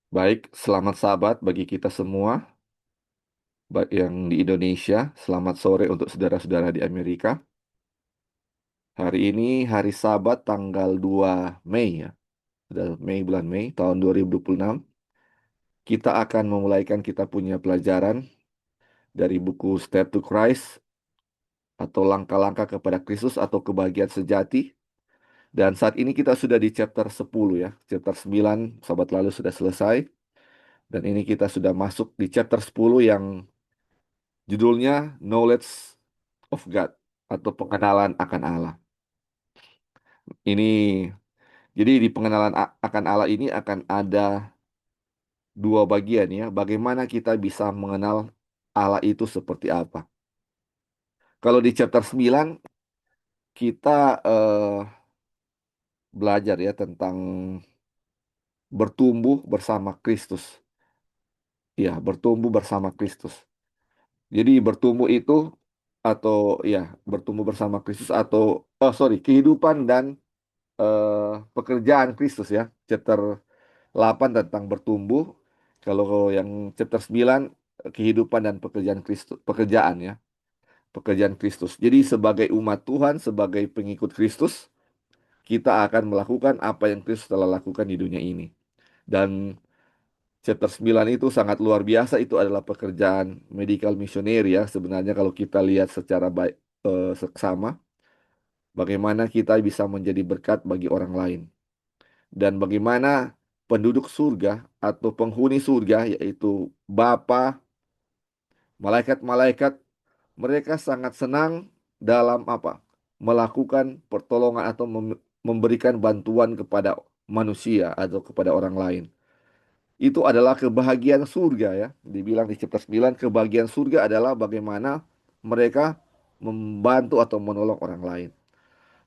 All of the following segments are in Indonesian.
Baik, selamat sahabat bagi kita semua, baik yang di Indonesia. Selamat sore untuk saudara-saudara di Amerika. Hari ini hari Sabat tanggal 2 Mei ya. Sudah Mei, bulan Mei tahun 2026. Kita akan memulaikan kita punya pelajaran dari buku Step to Christ atau langkah-langkah kepada Kristus atau kebahagiaan sejati. Dan saat ini kita sudah di chapter 10 ya. Chapter 9 sahabat lalu sudah selesai. Dan ini kita sudah masuk di chapter 10 yang judulnya Knowledge of God atau pengenalan akan Allah. Ini jadi di pengenalan akan Allah ini akan ada dua bagian ya. Bagaimana kita bisa mengenal Allah itu seperti apa. Kalau di chapter 9 kita belajar ya tentang bertumbuh bersama Kristus. Ya, bertumbuh bersama Kristus. Jadi bertumbuh itu atau ya bertumbuh bersama Kristus atau kehidupan dan pekerjaan Kristus ya. Chapter 8 tentang bertumbuh. Kalau yang chapter 9 kehidupan dan pekerjaan Kristus, pekerjaan ya, pekerjaan Kristus. Jadi sebagai umat Tuhan, sebagai pengikut Kristus, kita akan melakukan apa yang Kristus telah lakukan di dunia ini. Dan chapter 9 itu sangat luar biasa, itu adalah pekerjaan medical missionary ya. Sebenarnya kalau kita lihat secara baik seksama, bagaimana kita bisa menjadi berkat bagi orang lain. Dan bagaimana penduduk surga atau penghuni surga yaitu Bapa, malaikat-malaikat, mereka sangat senang dalam apa? Melakukan pertolongan atau memberikan bantuan kepada manusia atau kepada orang lain. Itu adalah kebahagiaan surga ya. Dibilang di chapter 9 kebahagiaan surga adalah bagaimana mereka membantu atau menolong orang lain.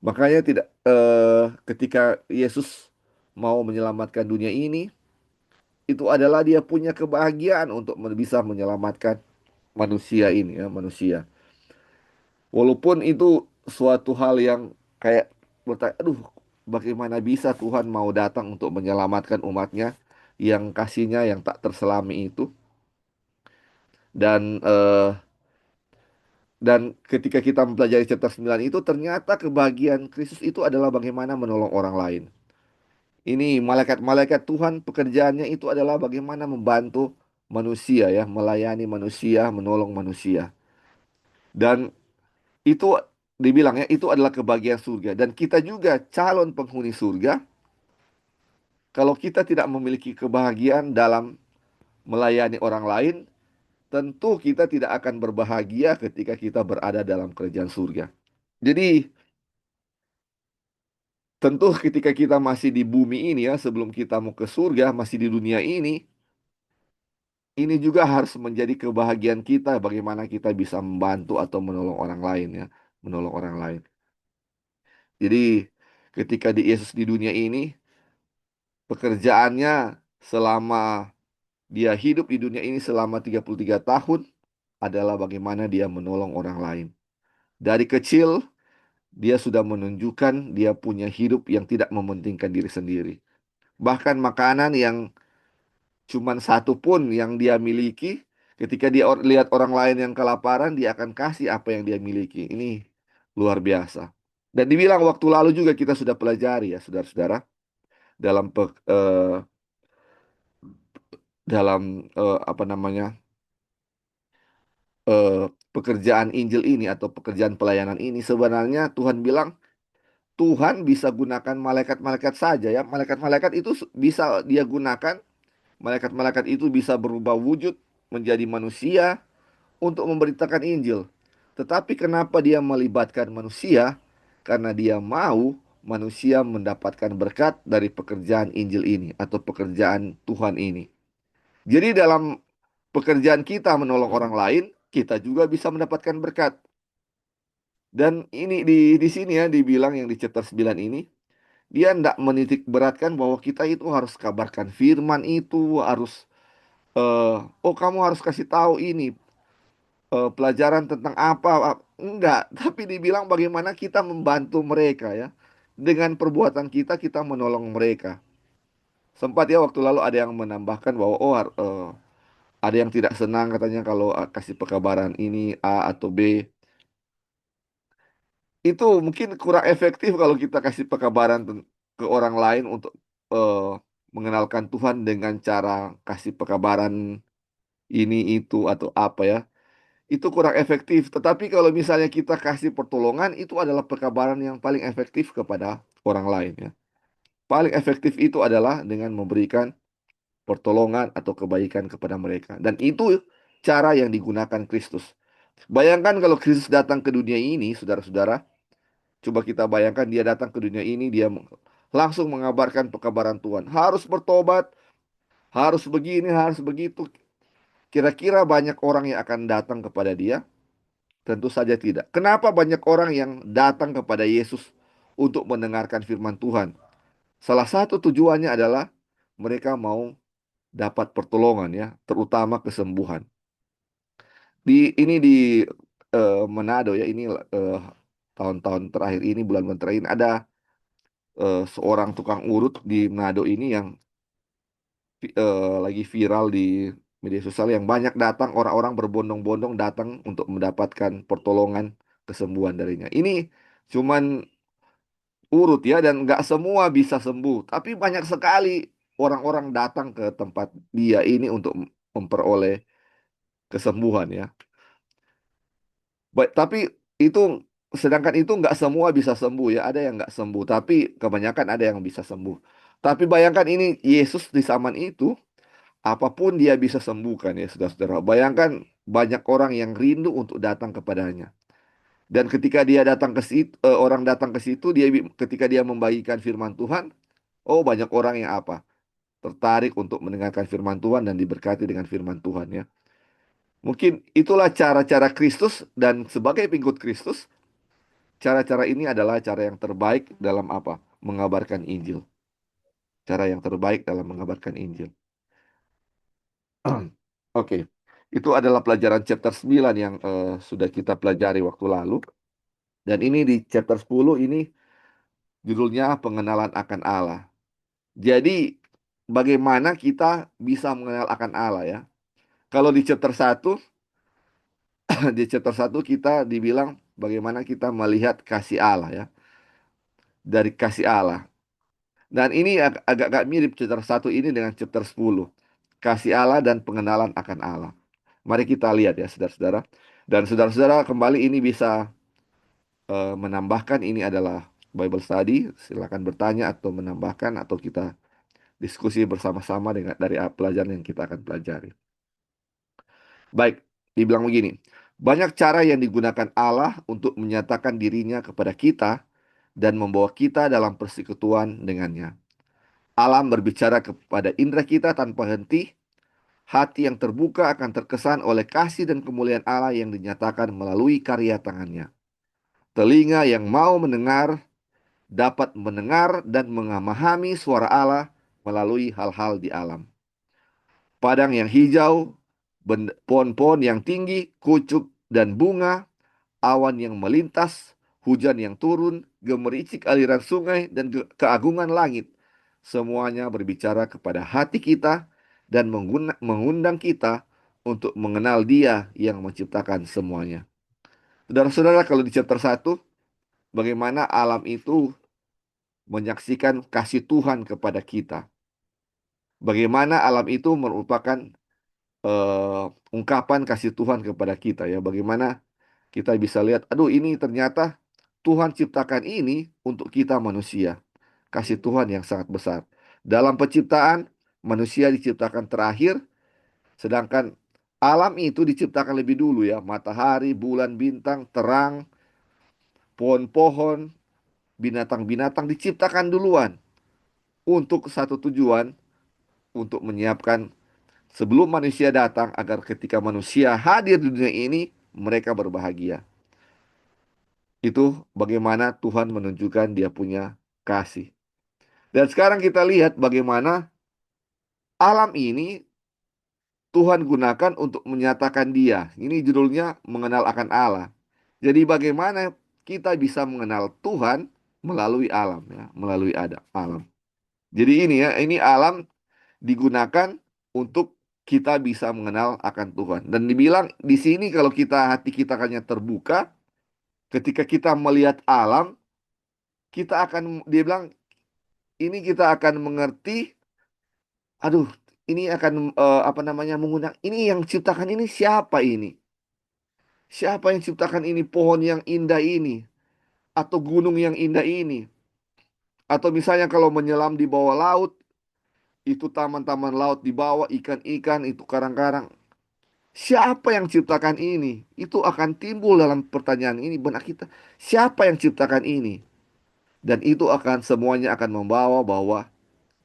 Makanya tidak ketika Yesus mau menyelamatkan dunia ini, itu adalah dia punya kebahagiaan untuk bisa menyelamatkan manusia ini ya, manusia. Walaupun itu suatu hal yang kayak bertanya, aduh, bagaimana bisa Tuhan mau datang untuk menyelamatkan umatnya yang kasihnya yang tak terselami itu. Dan ketika kita mempelajari chapter 9 itu ternyata kebahagiaan Kristus itu adalah bagaimana menolong orang lain. Ini malaikat-malaikat Tuhan pekerjaannya itu adalah bagaimana membantu manusia ya, melayani manusia, menolong manusia. Dan itu dibilang ya, itu adalah kebahagiaan surga. Dan kita juga calon penghuni surga, kalau kita tidak memiliki kebahagiaan dalam melayani orang lain, tentu kita tidak akan berbahagia ketika kita berada dalam kerajaan surga. Jadi, tentu ketika kita masih di bumi ini ya, sebelum kita mau ke surga, masih di dunia ini juga harus menjadi kebahagiaan kita bagaimana kita bisa membantu atau menolong orang lain ya, menolong orang lain. Jadi ketika di Yesus di dunia ini, pekerjaannya selama dia hidup di dunia ini selama 33 tahun adalah bagaimana dia menolong orang lain. Dari kecil dia sudah menunjukkan dia punya hidup yang tidak mementingkan diri sendiri. Bahkan makanan yang cuman satu pun yang dia miliki, ketika dia lihat orang lain yang kelaparan, dia akan kasih apa yang dia miliki. Ini luar biasa. Dan dibilang waktu lalu juga kita sudah pelajari ya, saudara-saudara, dalam apa namanya pekerjaan Injil ini atau pekerjaan pelayanan ini sebenarnya Tuhan bilang Tuhan bisa gunakan malaikat-malaikat saja ya. Malaikat-malaikat itu bisa dia gunakan, malaikat-malaikat itu bisa berubah wujud menjadi manusia untuk memberitakan Injil. Tetapi kenapa dia melibatkan manusia? Karena dia mau manusia mendapatkan berkat dari pekerjaan Injil ini atau pekerjaan Tuhan ini. Jadi dalam pekerjaan kita menolong orang lain, kita juga bisa mendapatkan berkat. Dan ini di sini ya dibilang yang di chapter 9 ini, dia tidak menitik beratkan bahwa kita itu harus kabarkan firman itu, harus oh kamu harus kasih tahu ini pelajaran tentang apa. Enggak, tapi dibilang bagaimana kita membantu mereka ya. Dengan perbuatan kita, kita menolong mereka. Sempat ya waktu lalu ada yang menambahkan bahwa ada yang tidak senang katanya kalau kasih pekabaran ini A atau B. Itu mungkin kurang efektif kalau kita kasih pekabaran ke orang lain untuk eh, mengenalkan Tuhan dengan cara kasih pekabaran ini itu atau apa ya. Itu kurang efektif. Tetapi kalau misalnya kita kasih pertolongan, itu adalah pekabaran yang paling efektif kepada orang lain ya. Paling efektif itu adalah dengan memberikan pertolongan atau kebaikan kepada mereka. Dan itu cara yang digunakan Kristus. Bayangkan kalau Kristus datang ke dunia ini, saudara-saudara, coba kita bayangkan dia datang ke dunia ini, dia langsung mengabarkan pekabaran Tuhan. Harus bertobat, harus begini, harus begitu. Kira-kira banyak orang yang akan datang kepada dia? Tentu saja tidak. Kenapa banyak orang yang datang kepada Yesus untuk mendengarkan firman Tuhan? Salah satu tujuannya adalah mereka mau dapat pertolongan ya, terutama kesembuhan. Di Manado ya, ini tahun-tahun terakhir ini, bulan-bulan terakhir ini, ada seorang tukang urut di Manado ini yang lagi viral di media sosial, yang banyak datang orang-orang berbondong-bondong datang untuk mendapatkan pertolongan kesembuhan darinya. Ini cuman urut ya, dan nggak semua bisa sembuh, tapi banyak sekali orang-orang datang ke tempat dia ini untuk memperoleh kesembuhan ya. Tapi itu, sedangkan itu nggak semua bisa sembuh ya. Ada yang nggak sembuh, tapi kebanyakan ada yang bisa sembuh. Tapi bayangkan ini Yesus di zaman itu, apapun dia bisa sembuhkan ya saudara-saudara. Bayangkan banyak orang yang rindu untuk datang kepadanya. Dan ketika dia datang ke situ, orang datang ke situ, ketika dia membagikan firman Tuhan, oh banyak orang yang apa? Tertarik untuk mendengarkan firman Tuhan dan diberkati dengan firman Tuhan ya. Mungkin itulah cara-cara Kristus, dan sebagai pengikut Kristus, cara-cara ini adalah cara yang terbaik dalam apa? Mengabarkan Injil. Cara yang terbaik dalam mengabarkan Injil. Oke. Itu adalah pelajaran chapter 9 yang sudah kita pelajari waktu lalu. Dan ini di chapter 10 ini judulnya pengenalan akan Allah. Jadi bagaimana kita bisa mengenal akan Allah ya? Kalau di chapter 1, di chapter 1 kita dibilang bagaimana kita melihat kasih Allah ya. Dari kasih Allah. Dan ini agak-agak mirip chapter 1 ini dengan chapter 10. Kasih Allah dan pengenalan akan Allah. Mari kita lihat ya saudara-saudara. Dan saudara-saudara kembali ini bisa menambahkan, ini adalah Bible study. Silakan bertanya atau menambahkan, atau kita diskusi bersama-sama dengan dari pelajaran yang kita akan pelajari. Baik, dibilang begini. Banyak cara yang digunakan Allah untuk menyatakan dirinya kepada kita dan membawa kita dalam persekutuan dengannya. Alam berbicara kepada indera kita tanpa henti. Hati yang terbuka akan terkesan oleh kasih dan kemuliaan Allah yang dinyatakan melalui karya tangannya. Telinga yang mau mendengar dapat mendengar dan memahami suara Allah melalui hal-hal di alam. Padang yang hijau, pohon-pohon yang tinggi, kucuk dan bunga, awan yang melintas, hujan yang turun, gemericik aliran sungai, dan keagungan langit. Semuanya berbicara kepada hati kita dan mengundang kita untuk mengenal Dia yang menciptakan semuanya. Saudara-saudara, kalau di chapter 1, bagaimana alam itu menyaksikan kasih Tuhan kepada kita. Bagaimana alam itu merupakan ungkapan kasih Tuhan kepada kita ya. Bagaimana kita bisa lihat, aduh ini ternyata Tuhan ciptakan ini untuk kita manusia. Kasih Tuhan yang sangat besar. Dalam penciptaan, manusia diciptakan terakhir, sedangkan alam itu diciptakan lebih dulu ya. Matahari, bulan, bintang, terang, pohon-pohon, binatang-binatang diciptakan duluan untuk satu tujuan, untuk menyiapkan sebelum manusia datang, agar ketika manusia hadir di dunia ini, mereka berbahagia. Itu bagaimana Tuhan menunjukkan Dia punya kasih. Dan sekarang kita lihat bagaimana alam ini Tuhan gunakan untuk menyatakan Dia. Ini judulnya mengenal akan Allah. Jadi bagaimana kita bisa mengenal Tuhan melalui alam ya, melalui alam. Jadi ini ya, ini alam digunakan untuk kita bisa mengenal akan Tuhan. Dan dibilang di sini kalau kita hati kita hanya terbuka, ketika kita melihat alam, kita akan dia bilang ini kita akan mengerti, aduh, ini akan apa namanya mengundang ini yang ciptakan ini siapa ini? Siapa yang ciptakan ini pohon yang indah ini atau gunung yang indah ini? Atau misalnya kalau menyelam di bawah laut, itu taman-taman laut di bawah, ikan-ikan, itu karang-karang. Siapa yang ciptakan ini? Itu akan timbul dalam pertanyaan ini benak kita. Siapa yang ciptakan ini? Dan itu akan semuanya akan membawa bahwa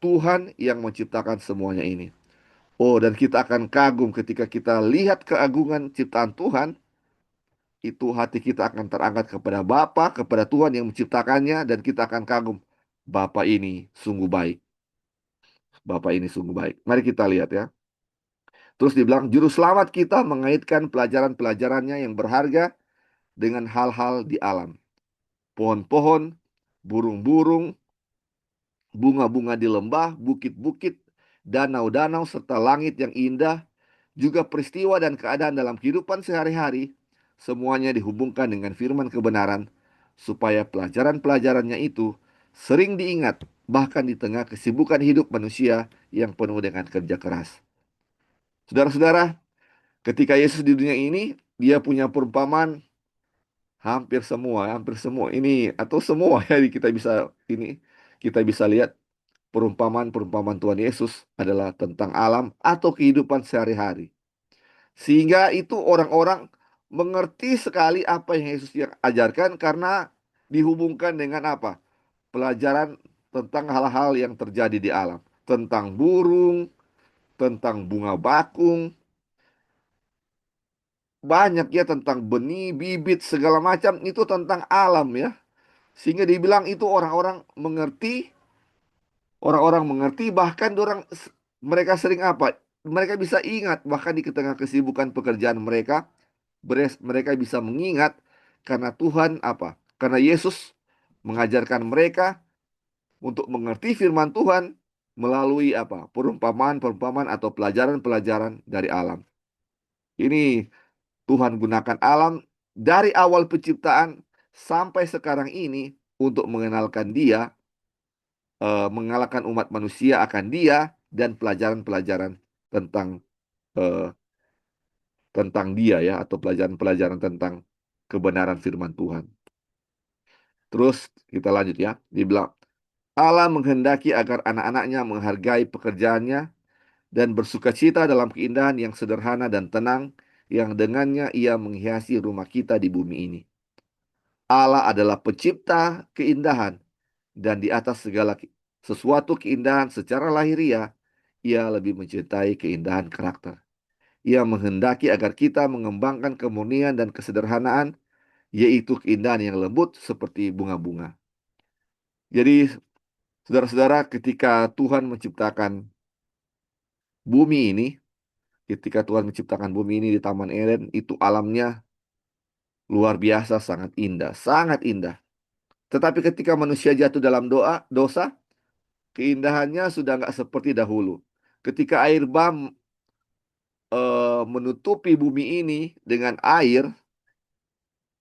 Tuhan yang menciptakan semuanya ini. Oh, dan kita akan kagum ketika kita lihat keagungan ciptaan Tuhan, itu hati kita akan terangkat kepada Bapa, kepada Tuhan yang menciptakannya, dan kita akan kagum. Bapa ini sungguh baik. Bapa ini sungguh baik. Mari kita lihat ya. Terus dibilang, juru selamat kita mengaitkan pelajaran-pelajarannya yang berharga dengan hal-hal di alam. Pohon-pohon, burung-burung, bunga-bunga di lembah, bukit-bukit, danau-danau, serta langit yang indah, juga peristiwa dan keadaan dalam kehidupan sehari-hari, semuanya dihubungkan dengan firman kebenaran, supaya pelajaran-pelajarannya itu sering diingat, bahkan di tengah kesibukan hidup manusia yang penuh dengan kerja keras. Saudara-saudara, ketika Yesus di dunia ini, dia punya perumpamaan hampir semua ini atau semua ya kita bisa ini kita bisa lihat perumpamaan-perumpamaan Tuhan Yesus adalah tentang alam atau kehidupan sehari-hari. Sehingga itu orang-orang mengerti sekali apa yang Yesus yang ajarkan karena dihubungkan dengan apa? Pelajaran tentang hal-hal yang terjadi di alam, tentang burung, tentang bunga bakung, banyak ya tentang benih, bibit, segala macam itu tentang alam ya. Sehingga dibilang itu orang-orang mengerti bahkan mereka sering apa? Mereka bisa ingat bahkan di tengah kesibukan pekerjaan mereka, mereka bisa mengingat karena Tuhan apa? Karena Yesus mengajarkan mereka untuk mengerti firman Tuhan melalui apa? Perumpamaan-perumpamaan atau pelajaran-pelajaran dari alam. Ini Tuhan gunakan alam dari awal penciptaan sampai sekarang ini untuk mengenalkan Dia, mengalahkan umat manusia akan Dia dan pelajaran-pelajaran tentang eh, tentang Dia ya atau pelajaran-pelajaran tentang kebenaran firman Tuhan. Terus kita lanjut ya. Dibilang Allah menghendaki agar anak-anaknya menghargai pekerjaannya dan bersukacita dalam keindahan yang sederhana dan tenang yang dengannya ia menghiasi rumah kita di bumi ini. Allah adalah pencipta keindahan dan di atas segala sesuatu keindahan secara lahiriah, ia lebih mencintai keindahan karakter. Ia menghendaki agar kita mengembangkan kemurnian dan kesederhanaan, yaitu keindahan yang lembut seperti bunga-bunga. Jadi, saudara-saudara, ketika Tuhan menciptakan bumi ini, ketika Tuhan menciptakan bumi ini di Taman Eden, itu alamnya luar biasa, sangat indah, sangat indah. Tetapi ketika manusia jatuh dalam dosa, keindahannya sudah nggak seperti dahulu. Ketika air menutupi bumi ini dengan air,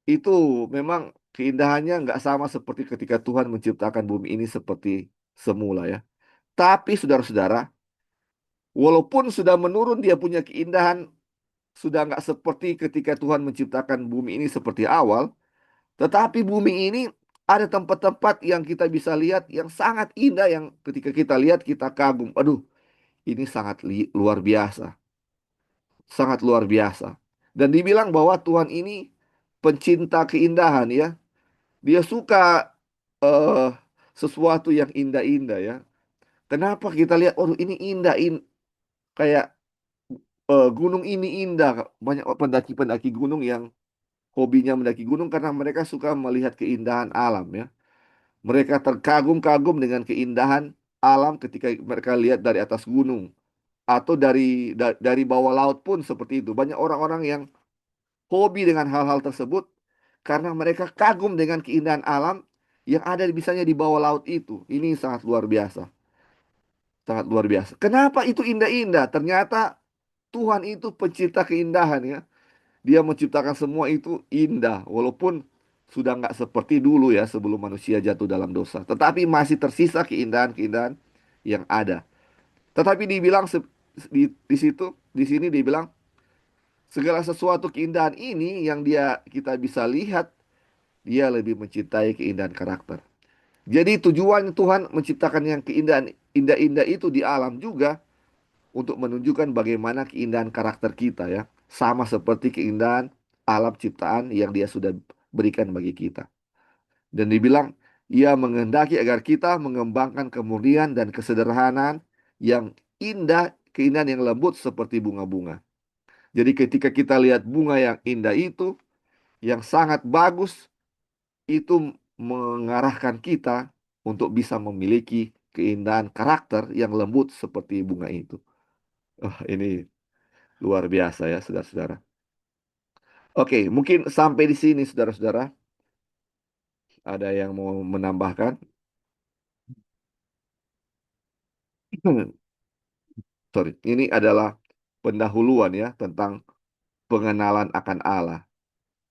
itu memang keindahannya nggak sama seperti ketika Tuhan menciptakan bumi ini seperti semula ya. Tapi saudara-saudara, walaupun sudah menurun dia punya keindahan, sudah nggak seperti ketika Tuhan menciptakan bumi ini seperti awal, tetapi bumi ini ada tempat-tempat yang kita bisa lihat yang sangat indah yang ketika kita lihat kita kagum. Aduh, ini sangat luar biasa, sangat luar biasa. Dan dibilang bahwa Tuhan ini pencinta keindahan ya. Dia suka eh sesuatu yang indah-indah ya. Kenapa kita lihat, oh ini indah, kayak gunung ini indah. Banyak pendaki-pendaki gunung yang hobinya mendaki gunung karena mereka suka melihat keindahan alam ya. Mereka terkagum-kagum dengan keindahan alam ketika mereka lihat dari atas gunung atau dari bawah laut pun seperti itu. Banyak orang-orang yang hobi dengan hal-hal tersebut karena mereka kagum dengan keindahan alam yang ada misalnya di bawah laut itu. Ini sangat luar biasa. Sangat luar biasa. Kenapa itu indah-indah? Ternyata Tuhan itu pencipta keindahan ya. Dia menciptakan semua itu indah. Walaupun sudah nggak seperti dulu ya sebelum manusia jatuh dalam dosa. Tetapi masih tersisa keindahan-keindahan yang ada. Tetapi dibilang di situ, di sini dibilang segala sesuatu keindahan ini yang kita bisa lihat, dia lebih mencintai keindahan karakter. Jadi tujuan Tuhan menciptakan yang keindahan indah-indah itu di alam juga untuk menunjukkan bagaimana keindahan karakter kita ya. Sama seperti keindahan alam ciptaan yang dia sudah berikan bagi kita. Dan dibilang, ia menghendaki agar kita mengembangkan kemurnian dan kesederhanaan yang indah, keindahan yang lembut seperti bunga-bunga. Jadi ketika kita lihat bunga yang indah itu, yang sangat bagus, itu mengarahkan kita untuk bisa memiliki keindahan karakter yang lembut seperti bunga itu. Oh, ini luar biasa ya, saudara-saudara. Oke, mungkin sampai di sini, saudara-saudara. Ada yang mau menambahkan? Sorry, ini adalah pendahuluan ya tentang pengenalan akan Allah.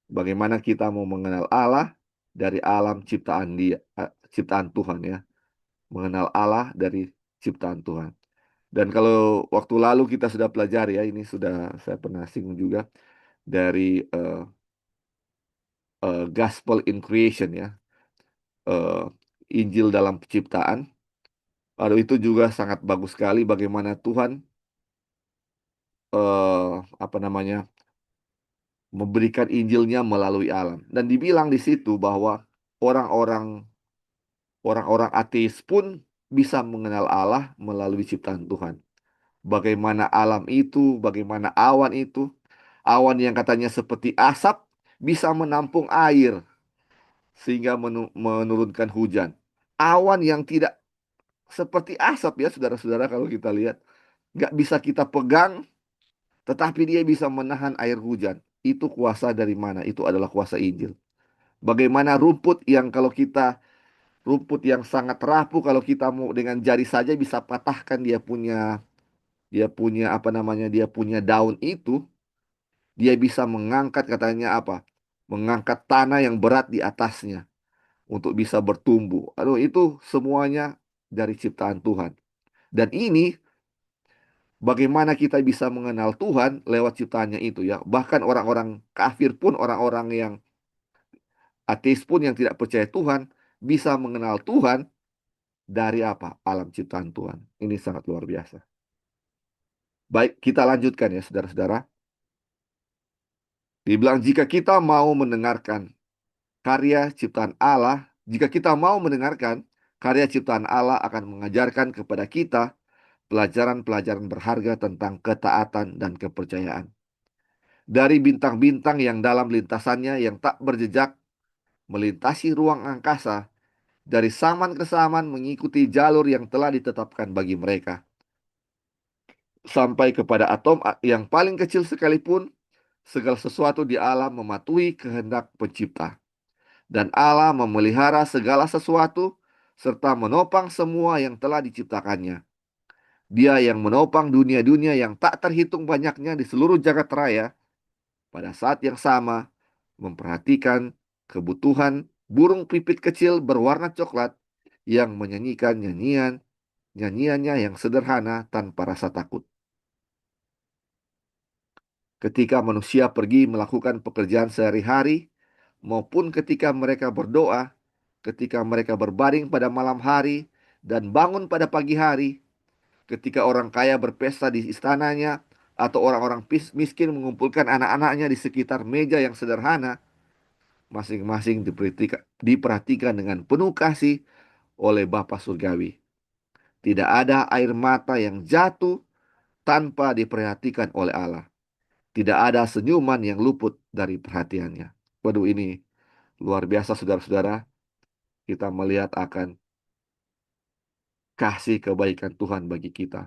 Bagaimana kita mau mengenal Allah dari alam ciptaan dia, ciptaan Tuhan ya. Mengenal Allah dari ciptaan Tuhan. Dan kalau waktu lalu kita sudah pelajari ya, ini sudah saya pernah singgung juga dari Gospel in Creation ya, eh, Injil dalam penciptaan. Lalu itu juga sangat bagus sekali bagaimana Tuhan apa namanya memberikan Injilnya melalui alam. Dan dibilang di situ bahwa orang-orang orang-orang ateis pun bisa mengenal Allah melalui ciptaan Tuhan. Bagaimana alam itu, bagaimana awan itu, awan yang katanya seperti asap bisa menampung air sehingga menurunkan hujan. Awan yang tidak seperti asap ya saudara-saudara kalau kita lihat. Nggak bisa kita pegang, tetapi dia bisa menahan air hujan. Itu kuasa dari mana? Itu adalah kuasa Injil. Bagaimana rumput yang sangat rapuh kalau kita mau dengan jari saja bisa patahkan dia punya apa namanya? Dia punya daun itu, dia bisa mengangkat katanya apa? Mengangkat tanah yang berat di atasnya untuk bisa bertumbuh. Aduh, itu semuanya dari ciptaan Tuhan. Dan ini bagaimana kita bisa mengenal Tuhan lewat ciptaannya itu ya. Bahkan orang-orang kafir pun, orang-orang yang ateis pun yang tidak percaya Tuhan bisa mengenal Tuhan dari apa? Alam ciptaan Tuhan. Ini sangat luar biasa. Baik, kita lanjutkan ya saudara-saudara. Dibilang jika kita mau mendengarkan karya ciptaan Allah, jika kita mau mendengarkan karya ciptaan Allah akan mengajarkan kepada kita pelajaran-pelajaran berharga tentang ketaatan dan kepercayaan. Dari bintang-bintang yang dalam lintasannya yang tak berjejak melintasi ruang angkasa, dari zaman ke zaman mengikuti jalur yang telah ditetapkan bagi mereka. Sampai kepada atom yang paling kecil sekalipun, segala sesuatu di alam mematuhi kehendak pencipta. Dan Allah memelihara segala sesuatu, serta menopang semua yang telah diciptakannya. Dia yang menopang dunia-dunia yang tak terhitung banyaknya di seluruh jagat raya, pada saat yang sama memperhatikan kebutuhan burung pipit kecil berwarna coklat yang menyanyikan nyanyiannya yang sederhana tanpa rasa takut. Ketika manusia pergi melakukan pekerjaan sehari-hari, maupun ketika mereka berdoa, ketika mereka berbaring pada malam hari dan bangun pada pagi hari, ketika orang kaya berpesta di istananya, atau orang-orang miskin mengumpulkan anak-anaknya di sekitar meja yang sederhana, masing-masing diperhatikan dengan penuh kasih oleh Bapa Surgawi. Tidak ada air mata yang jatuh tanpa diperhatikan oleh Allah. Tidak ada senyuman yang luput dari perhatiannya. Waduh, ini luar biasa saudara-saudara. Kita melihat akan kasih kebaikan Tuhan bagi kita.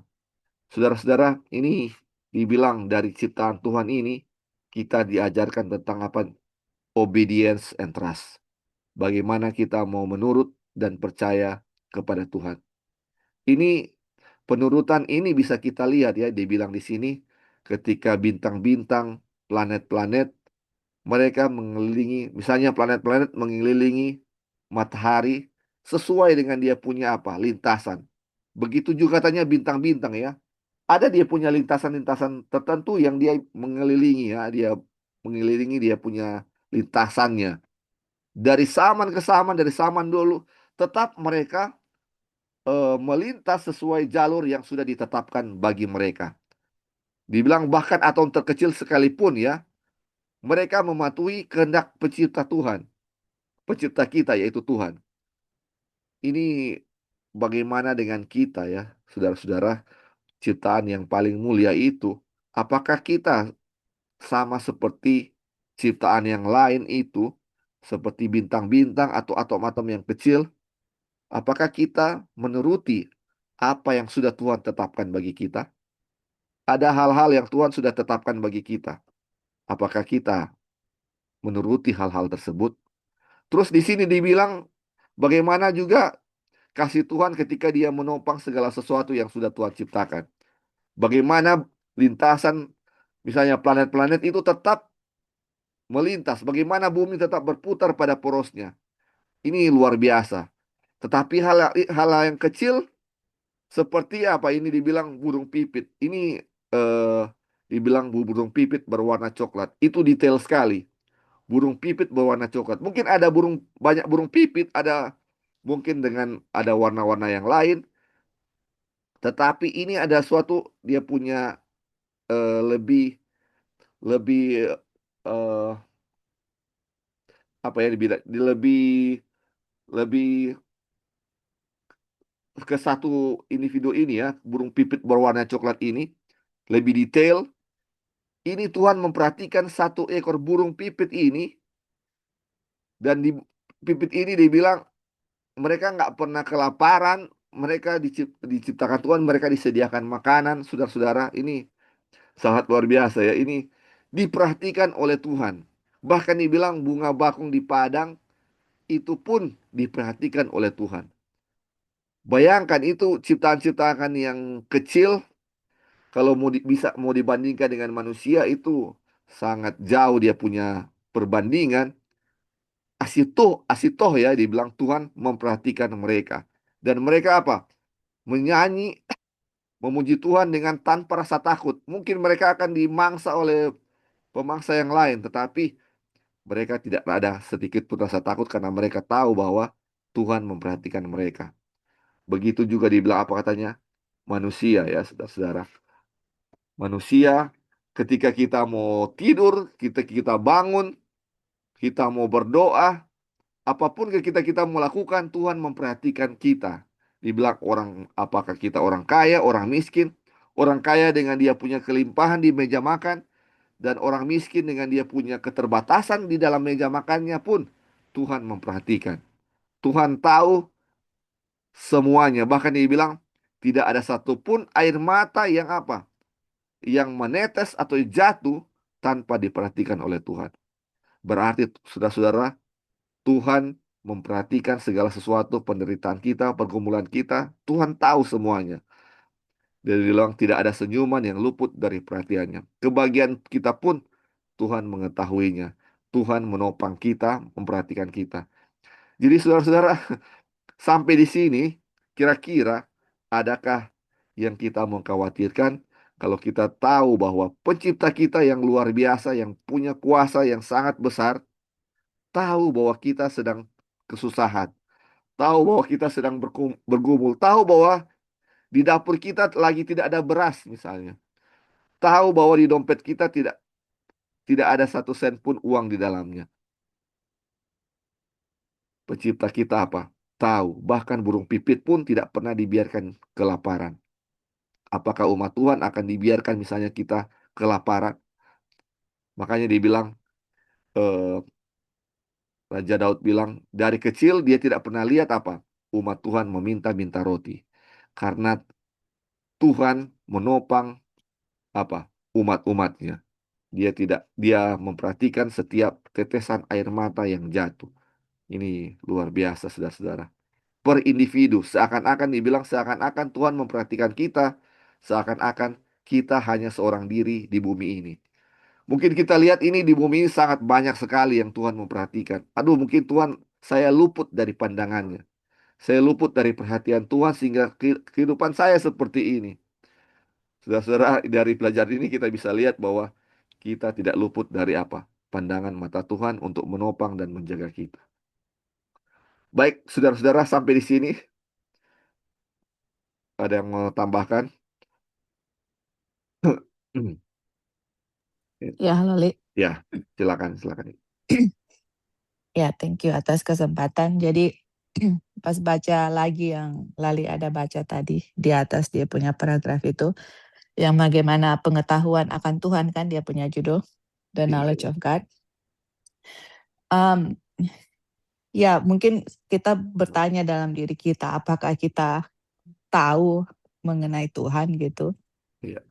Saudara-saudara, ini dibilang dari ciptaan Tuhan ini, kita diajarkan tentang apa? Obedience and trust. Bagaimana kita mau menurut dan percaya kepada Tuhan. Ini Penurutan ini bisa kita lihat ya, dibilang di sini ketika bintang-bintang, planet-planet mereka mengelilingi, misalnya planet-planet mengelilingi matahari sesuai dengan dia punya apa? Lintasan. Begitu juga katanya bintang-bintang ya. Ada dia punya lintasan-lintasan tertentu yang dia mengelilingi ya, dia mengelilingi dia punya lintasannya. Dari zaman ke zaman, dari zaman dulu, tetap mereka melintas sesuai jalur yang sudah ditetapkan bagi mereka. Dibilang bahkan atom terkecil sekalipun ya, mereka mematuhi kehendak pencipta Tuhan, pencipta kita yaitu Tuhan. Ini bagaimana dengan kita ya, saudara-saudara, ciptaan yang paling mulia itu. Apakah kita sama seperti ciptaan yang lain itu, seperti bintang-bintang atau atom-atom yang kecil? Apakah kita menuruti apa yang sudah Tuhan tetapkan bagi kita? Ada hal-hal yang Tuhan sudah tetapkan bagi kita. Apakah kita menuruti hal-hal tersebut? Terus di sini dibilang bagaimana juga kasih Tuhan ketika Dia menopang segala sesuatu yang sudah Tuhan ciptakan. Bagaimana lintasan misalnya planet-planet itu tetap melintas, bagaimana bumi tetap berputar pada porosnya. Ini luar biasa. Tetapi hal yang kecil seperti apa ini dibilang burung pipit. Ini eh, dibilang burung pipit berwarna coklat. Itu detail sekali. Burung pipit berwarna coklat. Mungkin ada banyak burung pipit, ada mungkin dengan ada warna-warna yang lain. Tetapi ini ada suatu dia punya lebih lebih eh, apa ya lebih lebih ke satu individu ini ya, burung pipit berwarna coklat ini lebih detail. Ini Tuhan memperhatikan satu ekor burung pipit ini dan di pipit ini dibilang mereka nggak pernah kelaparan, mereka diciptakan Tuhan, mereka disediakan makanan, saudara-saudara. Ini sangat luar biasa ya. Ini diperhatikan oleh Tuhan. Bahkan dibilang bunga bakung di padang itu pun diperhatikan oleh Tuhan. Bayangkan itu ciptaan-ciptaan yang kecil kalau bisa mau dibandingkan dengan manusia itu sangat jauh dia punya perbandingan. Asitoh ya dibilang Tuhan memperhatikan mereka. Dan mereka apa? Menyanyi, memuji Tuhan dengan tanpa rasa takut. Mungkin mereka akan dimangsa oleh pemangsa yang lain, tetapi mereka tidak ada sedikit pun rasa takut karena mereka tahu bahwa Tuhan memperhatikan mereka. Begitu juga dibilang apa katanya? Manusia ya, saudara-saudara. Manusia ketika kita mau tidur, kita bangun, kita mau berdoa, apapun yang kita mau lakukan, Tuhan memperhatikan kita. Dibilang orang, apakah kita orang kaya, orang miskin, orang kaya dengan dia punya kelimpahan di meja makan, dan orang miskin dengan dia punya keterbatasan di dalam meja makannya pun, Tuhan memperhatikan. Tuhan tahu semuanya. Bahkan dia bilang, tidak ada satupun air mata yang apa? Yang menetes atau jatuh tanpa diperhatikan oleh Tuhan. Berarti, saudara-saudara, Tuhan memperhatikan segala sesuatu, penderitaan kita, pergumulan kita. Tuhan tahu semuanya. Dia bilang tidak ada senyuman yang luput dari perhatiannya. Kebahagiaan kita pun Tuhan mengetahuinya. Tuhan menopang kita, memperhatikan kita. Jadi saudara-saudara, sampai di sini, kira-kira adakah yang kita mengkhawatirkan kalau kita tahu bahwa pencipta kita yang luar biasa, yang punya kuasa yang sangat besar, tahu bahwa kita sedang kesusahan, tahu bahwa kita sedang bergumul, tahu bahwa di dapur kita lagi tidak ada beras misalnya, tahu bahwa di dompet kita tidak tidak ada satu sen pun uang di dalamnya. Pencipta kita apa? Tahu, bahkan burung pipit pun tidak pernah dibiarkan kelaparan. Apakah umat Tuhan akan dibiarkan misalnya kita kelaparan? Makanya dibilang, eh, Raja Daud bilang, dari kecil dia tidak pernah lihat apa? Umat Tuhan meminta-minta roti. Karena Tuhan menopang apa? Umat-umatnya. Dia memperhatikan setiap tetesan air mata yang jatuh. Ini luar biasa, saudara-saudara. per individu. Seakan-akan dibilang seakan-akan Tuhan memperhatikan kita, seakan-akan kita hanya seorang diri di bumi ini. Mungkin kita lihat ini di bumi ini sangat banyak sekali yang Tuhan memperhatikan. Aduh, mungkin Tuhan saya luput dari pandangannya. Saya luput dari perhatian Tuhan sehingga kehidupan saya seperti ini. Saudara-saudara, dari pelajaran ini kita bisa lihat bahwa kita tidak luput dari apa? Pandangan mata Tuhan untuk menopang dan menjaga kita. Baik, saudara-saudara, sampai di sini ada yang mau tambahkan? Ya, halo Li. Ya, silakan, silakan. Ya, thank you atas kesempatan. Jadi pas baca lagi yang Lali ada baca tadi di atas dia punya paragraf itu, yang bagaimana pengetahuan akan Tuhan kan dia punya judul The Knowledge of God. Ya, mungkin kita bertanya dalam diri kita, apakah kita tahu mengenai Tuhan gitu. Iya.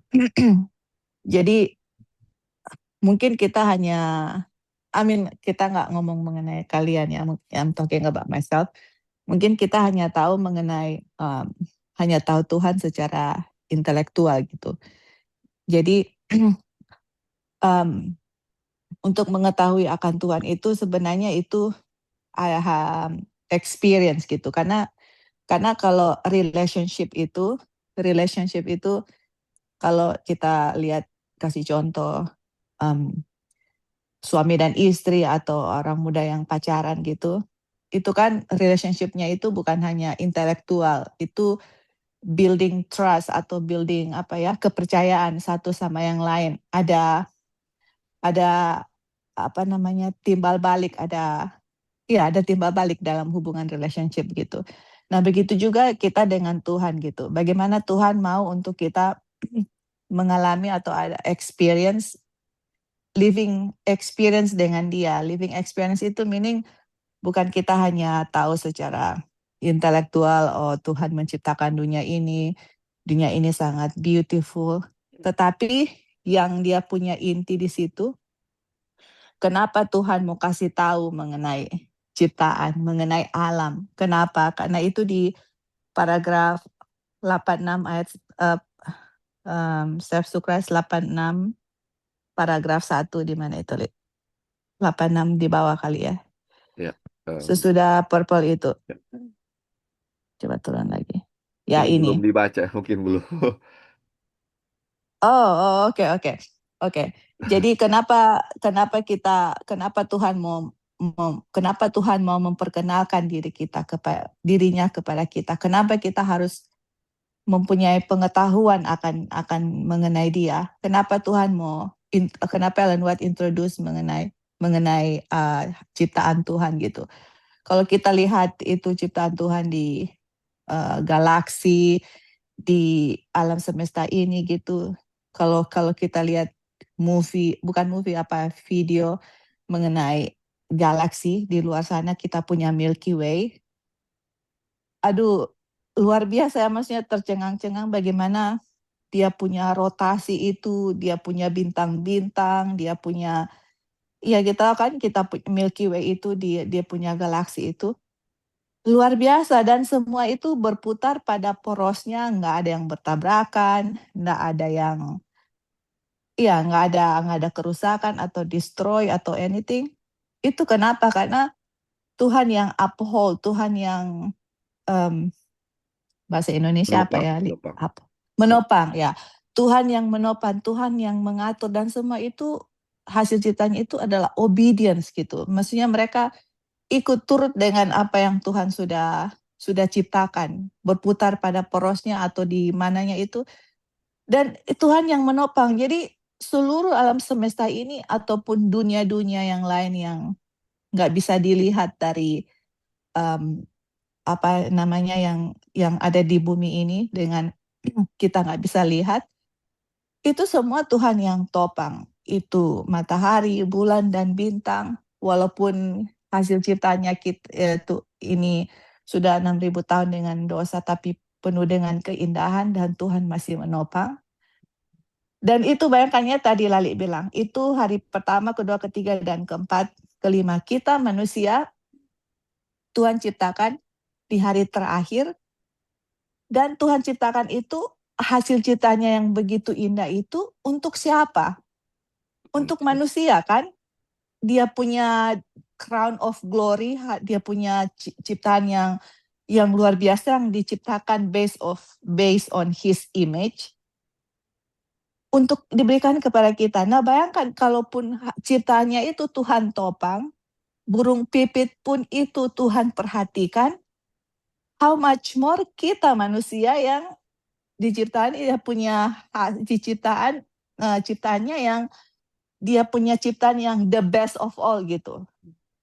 Jadi mungkin kita hanya, kita nggak ngomong mengenai kalian ya, I'm talking about myself. Mungkin kita hanya tahu mengenai, hanya tahu Tuhan secara intelektual gitu. Jadi untuk mengetahui akan Tuhan itu sebenarnya itu experience gitu. Karena kalau relationship itu kalau kita lihat kasih contoh suami dan istri atau orang muda yang pacaran gitu, itu kan relationship-nya itu bukan hanya intelektual, itu building trust atau building kepercayaan satu sama yang lain. Ada timbal balik, ada timbal balik dalam hubungan relationship gitu. Nah, begitu juga kita dengan Tuhan gitu. Bagaimana Tuhan mau untuk kita mengalami atau ada living experience dengan dia. Living experience itu meaning bukan kita hanya tahu secara intelektual, oh Tuhan menciptakan dunia ini sangat beautiful. Tetapi yang dia punya inti di situ, kenapa Tuhan mau kasih tahu mengenai ciptaan, mengenai alam. Kenapa? Karena itu di paragraf 86 ayat Self to Christ 86 paragraf 1 di mana itu, Li? 86 di bawah kali ya. Ya. Sesudah purple itu. Ya. Coba turun lagi. Ya, Mungkin ini. belum dibaca, mungkin belum. Oke. Jadi kenapa Tuhan mau memperkenalkan dirinya kepada kita? Kenapa kita harus mempunyai pengetahuan akan mengenai dia? Kenapa kenapa Ellen White introduce mengenai ciptaan Tuhan gitu? Kalau kita lihat itu ciptaan Tuhan di galaksi, di alam semesta ini gitu. Kalau kita lihat video mengenai galaksi di luar sana, kita punya Milky Way. Aduh, luar biasa ya, maksudnya tercengang-cengang bagaimana dia punya rotasi itu, dia punya bintang-bintang, dia punya kita Milky Way itu dia punya galaksi itu luar biasa, dan semua itu berputar pada porosnya, nggak ada yang bertabrakan, nggak ada kerusakan atau destroy atau anything. Itu kenapa? Karena Tuhan yang uphold, Tuhan yang bahasa Indonesia apa ya? Menopang ya. Tuhan yang menopang, Tuhan yang mengatur, dan semua itu hasil ciptanya itu adalah obedience gitu. Maksudnya mereka ikut turut dengan apa yang Tuhan sudah ciptakan, berputar pada porosnya atau di mananya itu, dan Tuhan yang menopang. Jadi seluruh alam semesta ini ataupun dunia-dunia yang lain yang nggak bisa dilihat dari yang ada di bumi ini dengan kita nggak bisa lihat, itu semua Tuhan yang topang. Itu matahari, bulan, dan bintang, walaupun hasil ciptanya ini sudah 6.000 tahun dengan dosa, tapi penuh dengan keindahan, dan Tuhan masih menopang. Dan itu bayangkannya tadi Lali bilang, itu hari pertama, kedua, ketiga, dan keempat, kelima. Kita manusia, Tuhan ciptakan di hari terakhir. Dan Tuhan ciptakan itu, hasil ciptanya yang begitu indah itu untuk siapa? Untuk manusia kan? Dia punya crown of glory, dia punya ciptaan yang luar biasa yang diciptakan based on his image untuk diberikan kepada kita. Nah, bayangkan kalaupun ciptaannya itu Tuhan topang, burung pipit pun itu Tuhan perhatikan, how much more kita manusia yang diciptaan, dia punya ciptaannya yang dia punya ciptaan yang the best of all gitu.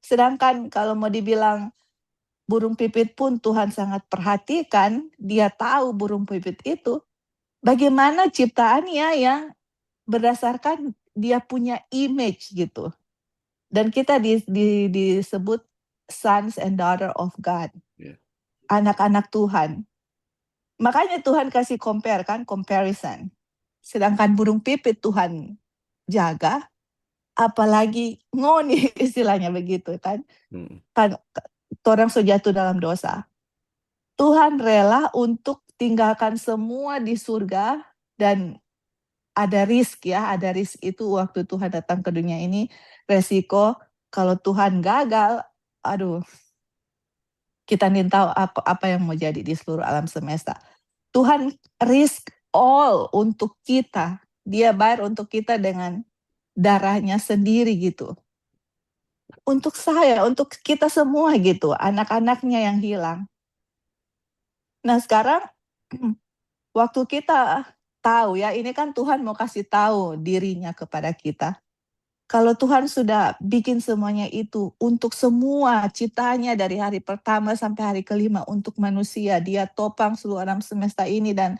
Sedangkan kalau mau dibilang burung pipit pun Tuhan sangat perhatikan, dia tahu burung pipit itu bagaimana ciptaannya yang berdasarkan dia punya image gitu. Dan kita disebut sons and daughter of God. Anak-anak Tuhan. Makanya Tuhan kasih comparison. Sedangkan burung pipit Tuhan jaga, apalagi ngoni istilahnya begitu kan. Kan orang jatuh dalam dosa. Tuhan rela untuk tinggalkan semua di surga dan ada risk itu waktu Tuhan datang ke dunia ini, resiko kalau Tuhan gagal, aduh, kita tidak tahu apa yang mau jadi di seluruh alam semesta. Tuhan risk all untuk kita, dia bayar untuk kita dengan darahnya sendiri gitu. Untuk saya, untuk kita semua gitu, anak-anaknya yang hilang. Nah sekarang, waktu kita tahu ya, ini kan Tuhan mau kasih tahu dirinya kepada kita. Kalau Tuhan sudah bikin semuanya itu untuk semua ciptaannya dari hari pertama sampai hari kelima untuk manusia, dia topang seluruh alam semesta ini. Dan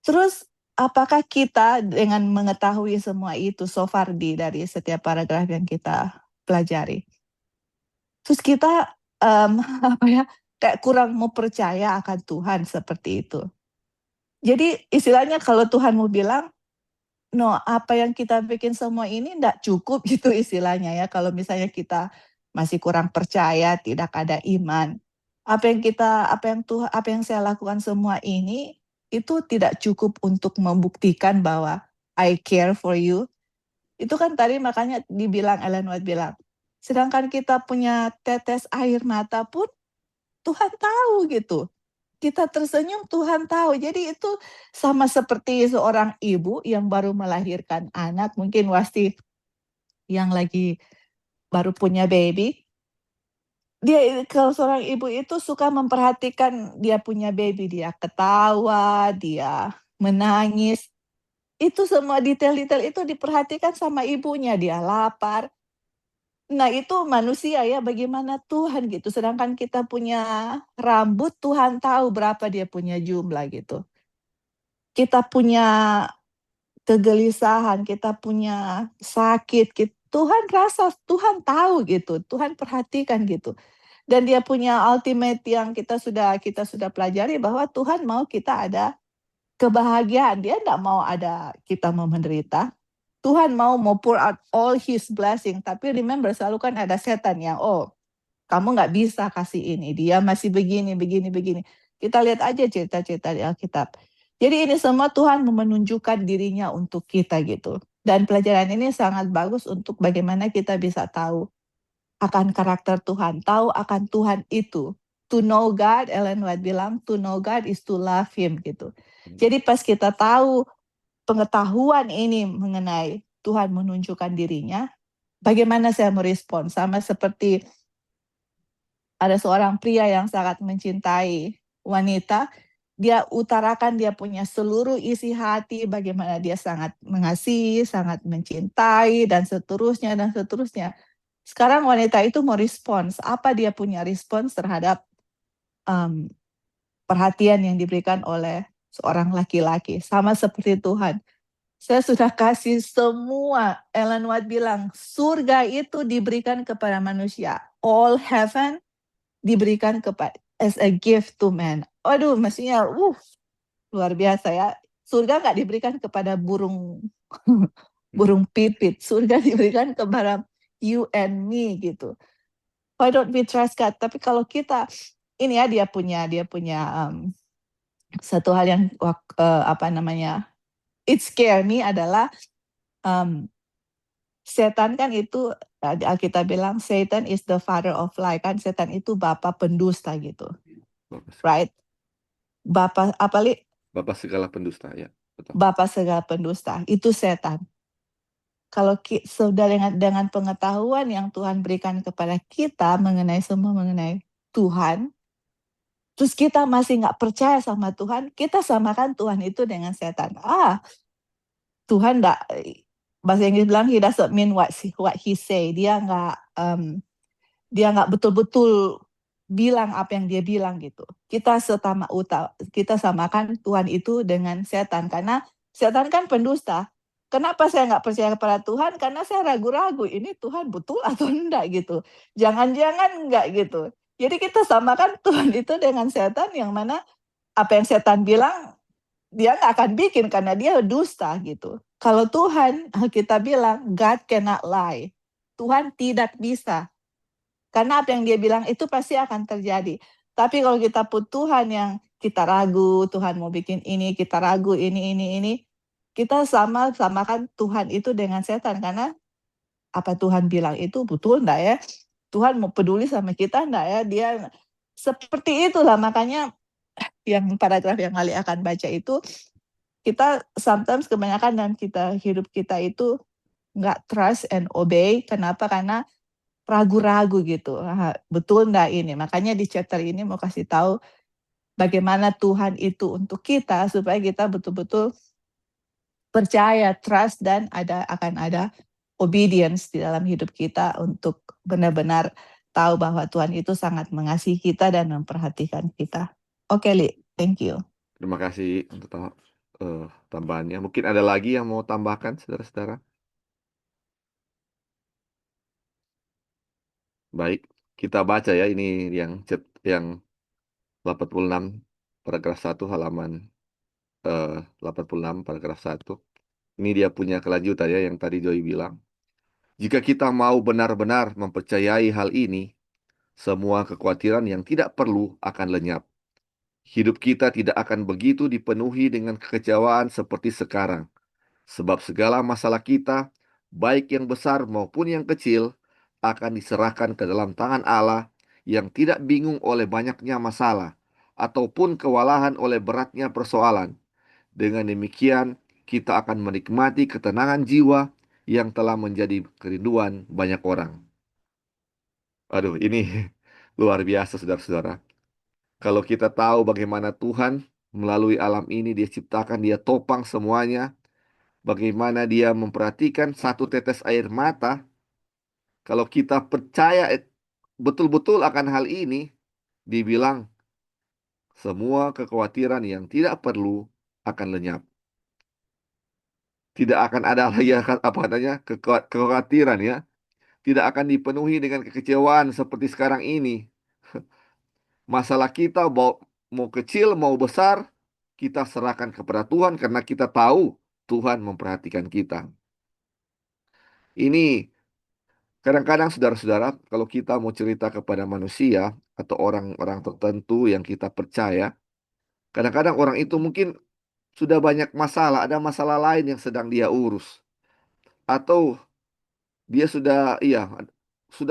terus apakah kita dengan mengetahui semua itu so far dari setiap paragraf yang kita pelajari, terus kita kayak kurang mau percaya akan Tuhan seperti itu. Jadi istilahnya kalau Tuhan mau bilang, no, apa yang kita bikin semua ini enggak cukup gitu istilahnya ya. Kalau misalnya kita masih kurang percaya, tidak ada iman. Apa yang saya lakukan semua ini itu tidak cukup untuk membuktikan bahwa I care for you. Itu kan tadi makanya dibilang, Ellen White bilang, sedangkan kita punya tetes air mata pun Tuhan tahu gitu. Kita tersenyum, Tuhan tahu. Jadi itu sama seperti seorang ibu yang baru melahirkan anak, mungkin pasti yang lagi baru punya baby. Dia kalau seorang ibu itu suka memperhatikan dia punya baby, dia ketawa, dia menangis. Itu semua detail-detail itu diperhatikan sama ibunya, dia lapar. Nah itu manusia ya, bagaimana Tuhan gitu. Sedangkan kita punya rambut, Tuhan tahu berapa dia punya jumlah gitu. Kita punya kegelisahan, kita punya sakit, Tuhan tahu gitu, Tuhan perhatikan gitu. Dan dia punya ultimate yang kita sudah pelajari bahwa Tuhan mau kita ada kebahagiaan. Dia tidak mau ada kita mau menderita. Tuhan mau pour out all his blessing. Tapi remember, selalu kan ada setan yang, kamu nggak bisa kasih ini. Dia masih begini. Kita lihat aja cerita-cerita di Alkitab. Jadi ini semua Tuhan menunjukkan dirinya untuk kita gitu. Dan pelajaran ini sangat bagus untuk bagaimana kita bisa tahu akan karakter Tuhan. Tahu akan Tuhan itu. To know God, Ellen White bilang, to know God is to love Him gitu. Jadi pas kita tahu pengetahuan ini mengenai Tuhan menunjukkan dirinya, bagaimana saya merespon? Sama seperti ada seorang pria yang sangat mencintai wanita, dia utarakan dia punya seluruh isi hati, bagaimana dia sangat mengasihi, sangat mencintai, dan seterusnya. Sekarang wanita itu mau respons, apa dia punya respons terhadap perhatian yang diberikan oleh seorang laki-laki. Sama seperti Tuhan. Saya sudah kasih semua, Ellen White bilang, surga itu diberikan kepada manusia. All heaven diberikan kepada as a gift to man. Aduh, mestinya luar biasa ya. Surga nggak diberikan kepada burung pipit. Surga diberikan kepada you and me gitu. Why don't we trust God? Tapi kalau kita ini ya dia punya satu hal yang apa namanya, it scare me adalah um, setan kan itu, kita bilang Satan is the father of lie, kan setan itu bapak pendusta gitu, Bapak segala, right? Bapak apalagi Bapak segala pendusta, ya, betul. bapak segala pendusta itu setan. Kalau sudah dengan pengetahuan yang Tuhan berikan kepada kita mengenai semua mengenai Tuhan, terus kita masih nggak percaya sama Tuhan, kita samakan Tuhan itu dengan setan. Tuhan nggak, bahasa Inggris bilang he doesn't mean what he say. Dia nggak betul-betul bilang apa yang dia bilang gitu. Kita samakan Tuhan itu dengan setan karena setan kan pendusta. Kenapa saya nggak percaya kepada Tuhan? Karena saya ragu-ragu ini Tuhan betul atau enggak gitu. Jangan-jangan enggak gitu. Jadi kita samakan Tuhan itu dengan setan yang mana apa yang setan bilang dia nggak akan bikin karena dia dusta gitu. Kalau Tuhan, kita bilang God cannot lie. Tuhan tidak bisa. Karena apa yang dia bilang itu pasti akan terjadi. Tapi kalau kita put Tuhan yang kita ragu, Tuhan mau bikin ini, kita ragu ini, kita samakan Tuhan itu dengan setan. Karena apa Tuhan bilang itu betul enggak ya? Tuhan mau peduli sama kita enggak ya? Dia seperti itulah, makanya yang paragraf yang Ali akan baca itu, kita sometimes kebanyakan dalam hidup kita itu nggak trust and obey. Kenapa? Karena ragu-ragu gitu. Betul nggak ini? Makanya di chapter ini mau kasih tahu bagaimana Tuhan itu untuk kita supaya kita betul-betul percaya, trust, dan akan ada obedience di dalam hidup kita untuk benar-benar tahu bahwa Tuhan itu sangat mengasihi kita dan memperhatikan kita. Oke, Li. Thank you. Terima kasih untuk tambahannya. Mungkin ada lagi yang mau tambahkan, saudara-saudara? Baik, kita baca ya ini yang 86 paragraf 1 halaman 86 paragraf 1. Ini dia punya kelanjutan ya yang tadi Joy bilang. Jika kita mau benar-benar mempercayai hal ini, semua kekhawatiran yang tidak perlu akan lenyap. Hidup kita tidak akan begitu dipenuhi dengan kekecewaan seperti sekarang. Sebab segala masalah kita, baik yang besar maupun yang kecil, akan diserahkan ke dalam tangan Allah yang tidak bingung oleh banyaknya masalah ataupun kewalahan oleh beratnya persoalan. Dengan demikian, kita akan menikmati ketenangan jiwa yang telah menjadi kerinduan banyak orang. Aduh, ini luar biasa, saudara-saudara. Kalau kita tahu bagaimana Tuhan melalui alam ini, Dia ciptakan, Dia topang semuanya, bagaimana Dia memperhatikan satu tetes air mata. Kalau kita percaya betul-betul akan hal ini, dibilang semua kekhawatiran yang tidak perlu akan lenyap. Tidak akan ada lagi apa namanya kekhawatiran ya. Tidak akan dipenuhi dengan kekecewaan seperti sekarang ini. Masalah kita mau kecil mau besar, kita serahkan kepada Tuhan karena kita tahu Tuhan memperhatikan kita. Ini kadang-kadang saudara-saudara, kalau kita mau cerita kepada manusia atau orang-orang tertentu yang kita percaya, kadang-kadang orang itu mungkin sudah banyak masalah, ada masalah lain yang sedang dia urus. Atau dia sudah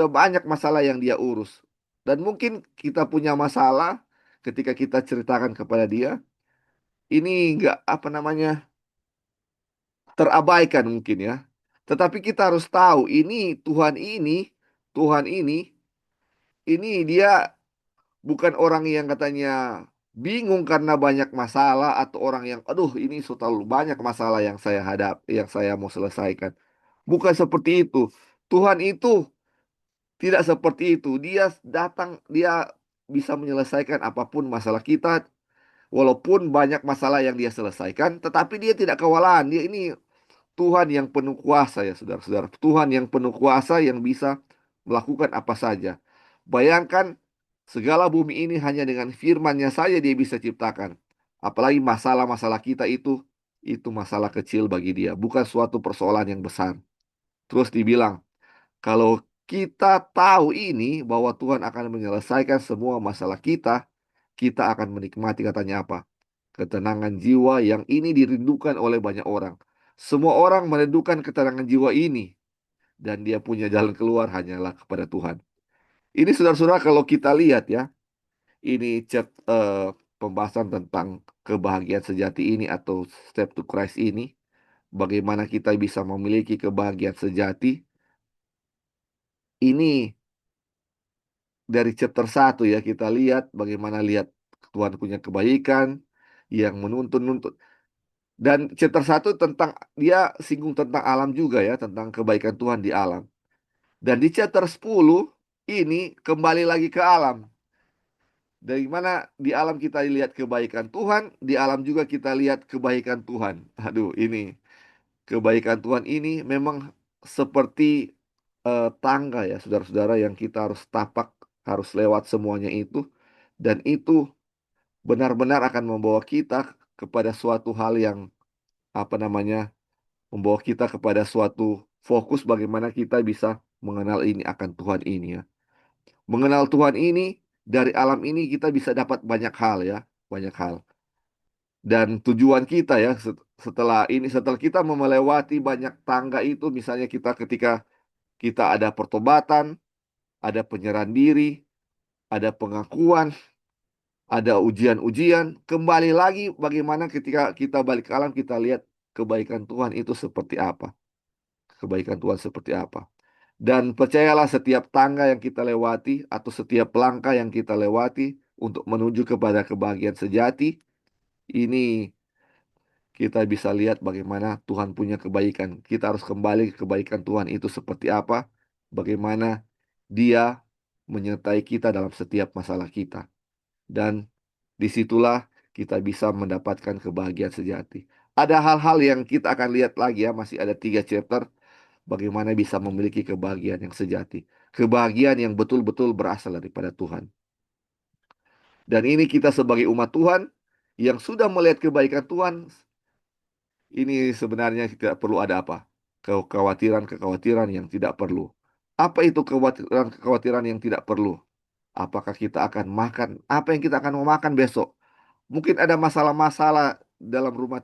banyak masalah yang dia urus. Dan mungkin kita punya masalah ketika kita ceritakan kepada dia, ini nggak apa namanya terabaikan mungkin ya. Tetapi kita harus tahu Tuhan ini dia bukan orang yang katanya bingung karena banyak masalah atau orang yang aduh ini terlalu banyak masalah yang saya yang saya mau selesaikan. Bukan seperti itu. Tuhan itu tidak seperti itu. Dia datang, dia bisa menyelesaikan apapun masalah kita. Walaupun banyak masalah yang dia selesaikan, tetapi dia tidak kewalahan. Dia ini Tuhan yang penuh kuasa ya saudara-saudara. Tuhan yang penuh kuasa yang bisa melakukan apa saja. Bayangkan segala bumi ini hanya dengan firman-Nya saja dia bisa ciptakan. Apalagi masalah-masalah kita itu masalah kecil bagi dia. Bukan suatu persoalan yang besar. Terus dibilang, kalau kita tahu ini bahwa Tuhan akan menyelesaikan semua masalah kita, kita akan menikmati katanya apa? Ketenangan jiwa yang ini dirindukan oleh banyak orang. Semua orang merindukan ketenangan jiwa ini dan dia punya jalan keluar hanyalah kepada Tuhan. Ini saudara-saudara kalau kita lihat ya, ini pembahasan tentang kebahagiaan sejati ini atau step to Christ ini, bagaimana kita bisa memiliki kebahagiaan sejati. Ini dari chapter 1 ya kita lihat bagaimana lihat Tuhan punya kebaikan yang menuntun-nuntun. Dan chapter 1 tentang dia singgung tentang alam juga ya, tentang kebaikan Tuhan di alam. Dan di chapter 10 ini kembali lagi ke alam. Dari mana di alam kita lihat kebaikan Tuhan, di alam juga kita lihat kebaikan Tuhan. Aduh, ini kebaikan Tuhan ini memang seperti tangga ya, saudara-saudara yang kita harus tapak, harus lewat semuanya itu. Dan itu benar-benar akan membawa kita kepada suatu hal yang apa namanya, membawa kita kepada suatu fokus bagaimana kita bisa mengenal ini akan Tuhan ini ya. Mengenal Tuhan ini dari alam ini kita bisa dapat banyak hal ya, banyak hal. Dan tujuan kita ya setelah ini, setelah kita melewati banyak tangga itu, misalnya kita ketika kita ada pertobatan, ada penyerahan diri, ada pengakuan, ada ujian-ujian, kembali lagi bagaimana ketika kita balik ke alam kita lihat kebaikan Tuhan itu seperti apa. Kebaikan Tuhan seperti apa. Dan percayalah setiap tangga yang kita lewati atau setiap langkah yang kita lewati untuk menuju kepada kebahagiaan sejati, ini kita bisa lihat bagaimana Tuhan punya kebaikan. Kita harus kembali ke kebaikan Tuhan itu seperti apa, bagaimana Dia menyertai kita dalam setiap masalah kita. Dan disitulah kita bisa mendapatkan kebahagiaan sejati. Ada hal-hal yang kita akan lihat lagi ya, masih ada 3 chapter, bagaimana bisa memiliki kebahagiaan yang sejati. Kebahagiaan yang betul-betul berasal daripada Tuhan. Dan ini kita sebagai umat Tuhan yang sudah melihat kebaikan Tuhan, ini sebenarnya tidak perlu ada apa? Kekhawatiran-kekhawatiran yang tidak perlu. Apa itu kekhawatiran-kekhawatiran yang tidak perlu? Apakah kita akan makan? Apa yang kita akan memakan besok? Mungkin ada masalah-masalah dalam rumah,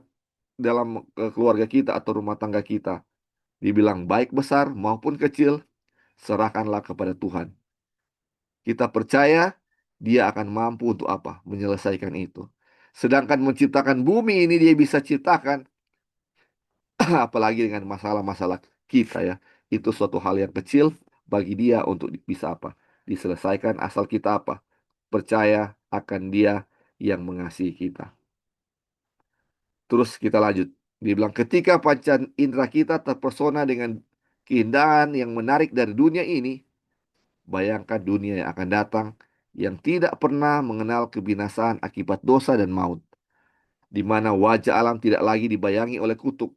dalam keluarga kita atau rumah tangga kita. Dibilang baik besar maupun kecil, serahkanlah kepada Tuhan. Kita percaya dia akan mampu untuk apa? Menyelesaikan itu. Sedangkan menciptakan bumi ini dia bisa ciptakan, apalagi dengan masalah-masalah kita ya. Itu suatu hal yang kecil bagi dia untuk bisa apa? Diselesaikan asal kita apa? Percaya akan dia yang mengasihi kita. Terus kita lanjut. Dia bilang ketika panca indera kita terpesona dengan keindahan yang menarik dari dunia ini, bayangkan dunia yang akan datang yang tidak pernah mengenal kebinasaan akibat dosa dan maut, di mana wajah alam tidak lagi dibayangi oleh kutuk.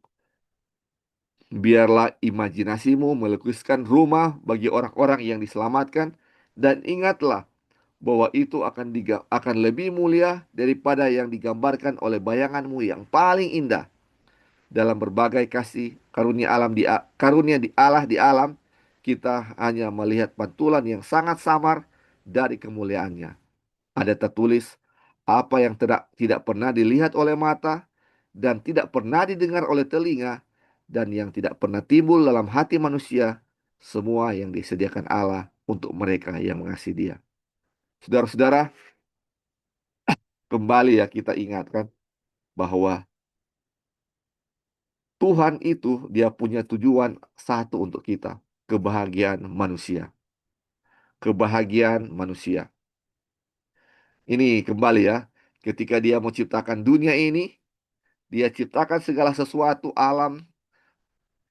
Biarlah imajinasimu melukiskan rumah bagi orang-orang yang diselamatkan, dan ingatlah bahwa itu akan lebih mulia daripada yang digambarkan oleh bayanganmu yang paling indah. Dalam berbagai kasih karunia di Allah di alam, kita hanya melihat pantulan yang sangat samar dari kemuliaannya. Ada tertulis apa yang tidak pernah dilihat oleh mata dan tidak pernah didengar oleh telinga dan yang tidak pernah timbul dalam hati manusia, semua yang disediakan Allah untuk mereka yang mengasihi Dia. Saudara-saudara, kembali ya kita ingatkan bahwa Tuhan itu dia punya tujuan satu untuk kita, kebahagiaan manusia. Kebahagiaan manusia. Ini kembali ya, ketika dia menciptakan dunia ini, dia ciptakan segala sesuatu alam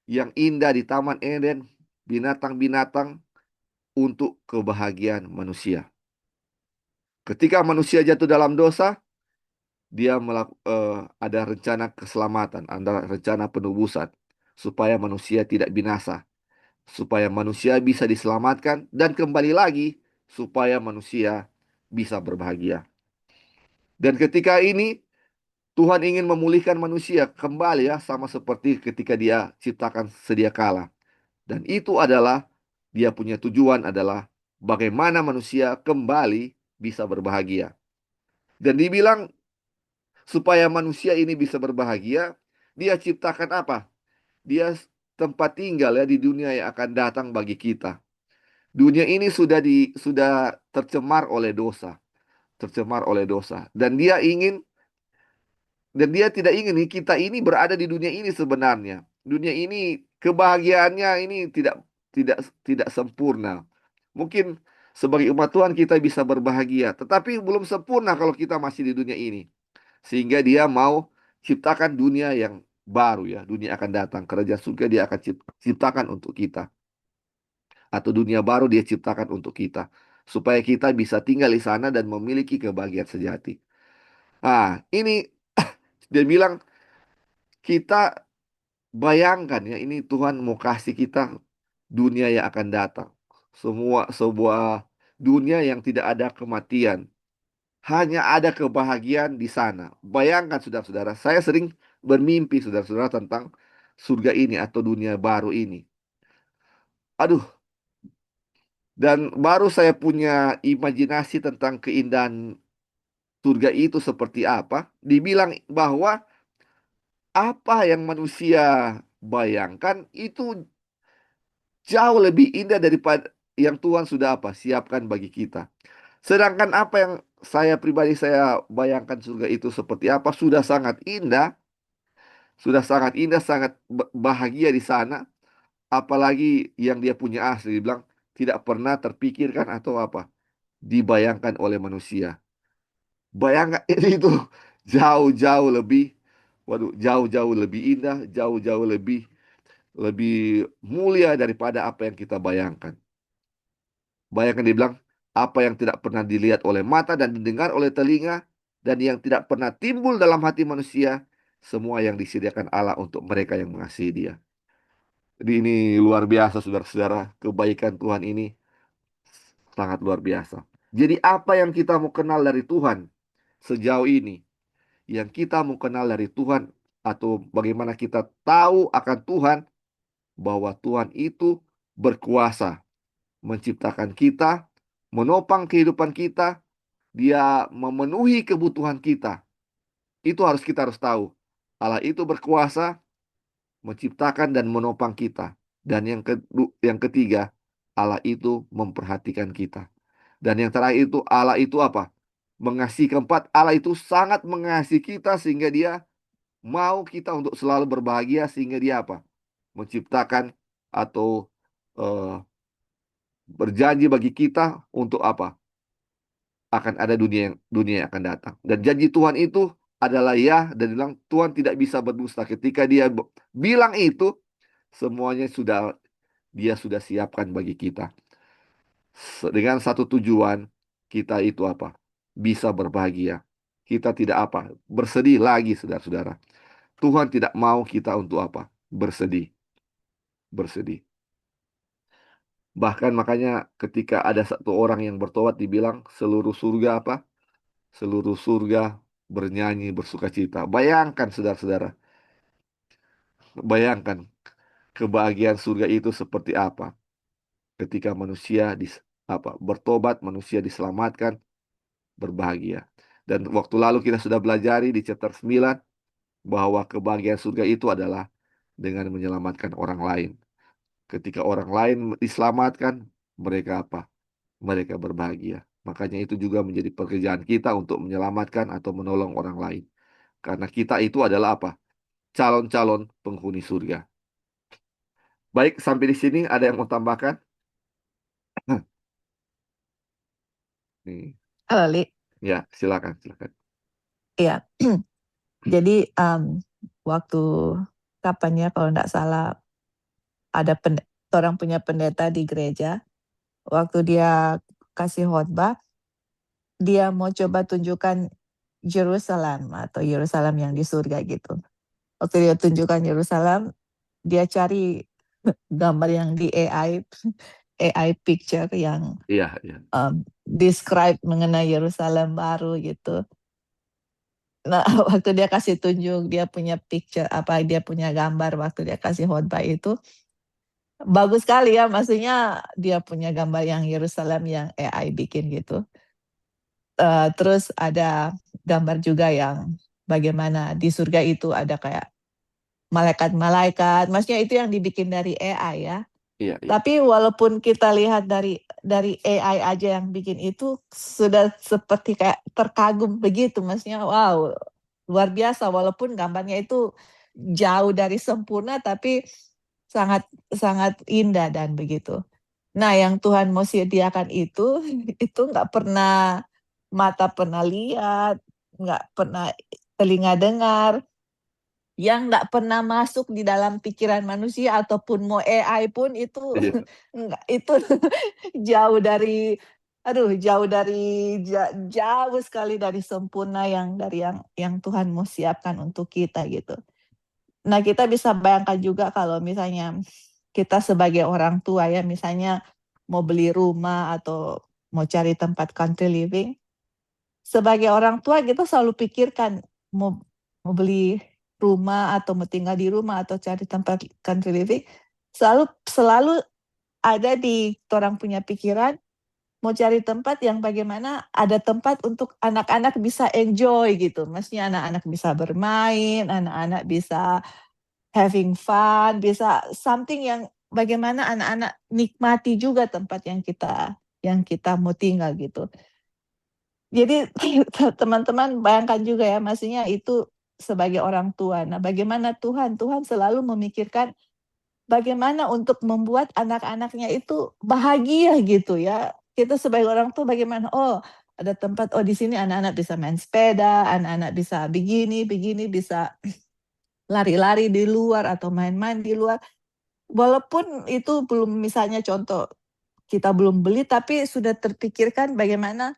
yang indah di Taman Eden, binatang-binatang untuk kebahagiaan manusia. Ketika manusia jatuh dalam dosa, dia ada rencana keselamatan, ada rencana penebusan supaya manusia tidak binasa, supaya manusia bisa diselamatkan dan kembali lagi supaya manusia bisa berbahagia. Dan ketika ini Tuhan ingin memulihkan manusia kembali ya sama seperti ketika dia ciptakan sedia kala. Dan itu adalah dia punya tujuan adalah bagaimana manusia kembali bisa berbahagia. Dan dibilang supaya manusia ini bisa berbahagia, dia ciptakan apa? Dia tempat tinggal ya di dunia yang akan datang bagi kita. Dunia ini sudah tercemar oleh dosa, tercemar oleh dosa. Dan dia tidak ingin nih kita ini berada di dunia ini sebenarnya. Dunia ini kebahagiaannya ini tidak tidak sempurna. Mungkin sebagai umat Tuhan kita bisa berbahagia, tetapi belum sempurna kalau kita masih di dunia ini. Sehingga dia mau ciptakan dunia yang baru ya, dunia akan datang, kerajaan surga dia akan ciptakan untuk kita. Atau dunia baru dia ciptakan untuk kita. Supaya kita bisa tinggal di sana dan memiliki kebahagiaan sejati. Ah, ini dia bilang kita bayangkan ya, ini Tuhan mau kasih kita dunia yang akan datang. Sebuah dunia yang tidak ada kematian. Hanya ada kebahagiaan di sana. Bayangkan saudara-saudara, saya sering bermimpi saudara-saudara tentang surga ini atau dunia baru ini. Aduh, dan baru saya punya imajinasi tentang keindahan surga itu seperti apa. Dibilang bahwa apa yang manusia bayangkan itu jauh lebih indah daripada yang Tuhan sudah apa siapkan bagi kita. Sedangkan apa yang saya pribadi saya bayangkan surga itu seperti apa sudah sangat indah, sangat bahagia di sana. Apalagi yang dia punya asli, dibilang tidak pernah terpikirkan atau apa dibayangkan oleh manusia. Bayangkan itu jauh-jauh lebih, waduh, jauh-jauh lebih indah, jauh-jauh lebih lebih mulia daripada apa yang kita bayangkan. Bayangkan dia bilang, apa yang tidak pernah dilihat oleh mata dan didengar oleh telinga, dan yang tidak pernah timbul dalam hati manusia, semua yang disediakan Allah untuk mereka yang mengasihi dia. Jadi ini luar biasa, saudara-saudara. Kebaikan Tuhan ini sangat luar biasa. Jadi apa yang kita mau kenal dari Tuhan sejauh ini? Yang kita mau kenal dari Tuhan, atau bagaimana kita tahu akan Tuhan, bahwa Tuhan itu berkuasa menciptakan kita, menopang kehidupan kita, dia memenuhi kebutuhan kita. Itu kita harus tahu. Allah itu berkuasa menciptakan dan menopang kita. Dan yang ketiga, Allah itu memperhatikan kita. Dan yang terakhir itu Allah itu apa? Mengasihi. Keempat, Allah itu sangat mengasihi kita sehingga dia mau kita untuk selalu berbahagia, sehingga dia apa? Menciptakan atau eh, berjanji bagi kita untuk apa? Akan ada dunia yang akan datang. Dan janji Tuhan itu adalah ya, dan bilang Tuhan tidak bisa berdusta. Ketika dia bilang itu, semuanya dia sudah siapkan bagi kita. Dengan satu tujuan, kita itu apa? Bisa berbahagia. Kita tidak apa? Bersedih lagi, saudara-saudara. Tuhan tidak mau kita untuk apa? Bersedih. Bersedih. Bahkan makanya ketika ada satu orang yang bertobat dibilang seluruh surga apa? Seluruh surga bernyanyi bersukacita. Bayangkan saudara-saudara, bayangkan kebahagiaan surga itu seperti apa ketika manusia bertobat, manusia diselamatkan, berbahagia. Dan waktu lalu kita sudah belajari di chapter 9 bahwa kebahagiaan surga itu adalah dengan menyelamatkan orang lain. Ketika orang lain diselamatkan, mereka apa? Mereka berbahagia. Makanya itu juga menjadi pekerjaan kita untuk menyelamatkan atau menolong orang lain. Karena kita itu adalah apa? Calon-calon penghuni surga. Baik, sampai di sini ada yang mau tambahkan? Nih, Halo, Li. ya, silakan, silakan. Iya. Jadi waktu kapan ya kalau nggak salah ada orang punya pendeta di gereja, waktu dia kasih khotbah, dia mau coba tunjukkan Yerusalem atau Yerusalem yang di surga gitu. Waktu dia tunjukkan Yerusalem, dia cari gambar yang di AI picture yang Iya, iya. describe mengenai Yerusalem baru gitu. Nah, waktu dia kasih tunjuk, dia punya picture, dia punya gambar waktu dia kasih khotbah itu, bagus sekali ya, maksudnya dia punya gambar yang Yerusalem yang AI bikin gitu. Terus ada gambar juga yang bagaimana di surga itu ada kayak malaikat-malaikat, maksudnya itu yang dibikin dari AI ya. Iya, iya. Tapi walaupun kita lihat dari AI aja yang bikin itu sudah seperti kayak terkagum begitu, maksudnya wow, luar biasa walaupun gambarnya itu jauh dari sempurna tapi sangat sangat indah dan begitu. Nah, yang Tuhan mau sediakan itu itu nggak pernah mata pernah lihat, nggak pernah telinga dengar, yang nggak pernah masuk di dalam pikiran manusia ataupun mau AI pun itu Iya. nggak itu jauh dari jauh dari jauh sekali dari sempurna yang dari yang Tuhan mau siapkan untuk kita gitu. Nah, kita bisa bayangkan juga kalau misalnya kita sebagai orang tua ya, misalnya mau beli rumah atau mau cari tempat country living, sebagai orang tua kita selalu pikirkan mau mau beli rumah atau mau tinggal di rumah atau cari tempat country living, selalu selalu ada di orang punya pikiran mau cari tempat yang bagaimana ada tempat untuk anak-anak bisa enjoy gitu. Maksudnya anak-anak bisa bermain, anak-anak bisa having fun, bisa something yang bagaimana anak-anak nikmati juga tempat yang kita mau tinggal gitu. Jadi teman-teman bayangkan juga ya, maksudnya itu sebagai orang tua. Nah, bagaimana Tuhan selalu memikirkan bagaimana untuk membuat anak-anaknya itu bahagia gitu ya. Kita sebagai orang tua bagaimana, oh ada tempat, oh di sini anak-anak bisa main sepeda, anak-anak bisa begini, begini, bisa lari-lari di luar atau main-main di luar. Walaupun itu belum misalnya contoh kita belum beli, tapi sudah terpikirkan bagaimana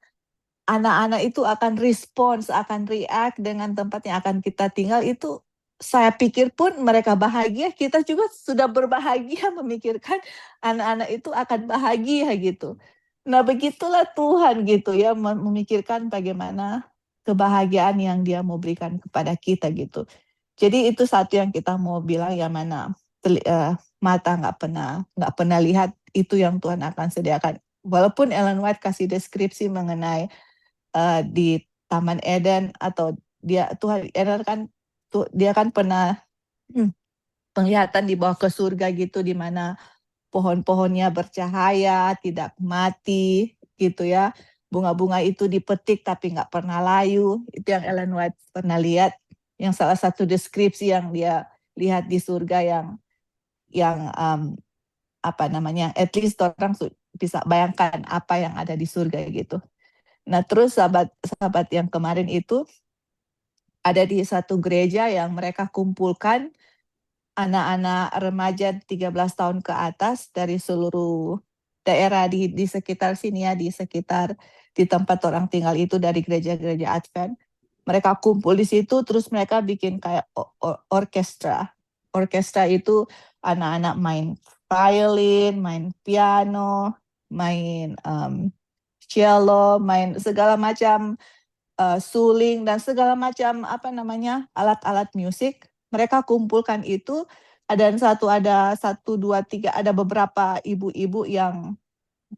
anak-anak itu akan respons, akan react dengan tempat yang akan kita tinggal itu saya pikir pun mereka bahagia, kita juga sudah berbahagia memikirkan anak-anak itu akan bahagia gitu. Nah, begitulah Tuhan gitu ya memikirkan bagaimana kebahagiaan yang Dia mau berikan kepada kita gitu. Jadi itu satu yang kita mau bilang yang mana mata nggak pernah lihat itu yang Tuhan akan sediakan. Walaupun Ellen White kasih deskripsi mengenai di Taman Eden atau Tuhan Eden kan dia kan pernah penglihatan di bawah ke surga gitu di mana pohon-pohonnya bercahaya, tidak mati gitu ya. Bunga-bunga itu dipetik tapi nggak pernah layu. Itu yang Ellen White pernah lihat. Yang salah satu deskripsi yang dia lihat di surga yang apa namanya, at least orang bisa bayangkan apa yang ada di surga gitu. Nah, terus sahabat yang kemarin itu ada di satu gereja yang mereka kumpulkan anak-anak remaja 13 tahun ke atas dari seluruh daerah di sekitar sini ya, di tempat orang tinggal itu dari gereja-gereja Advent. Mereka kumpul di situ, terus mereka bikin kayak orkestra. Orkestra itu anak-anak main violin, main piano, main cello, main segala macam suling dan segala macam apa namanya alat-alat musik. Mereka kumpulkan itu ada satu dua tiga ada beberapa ibu-ibu yang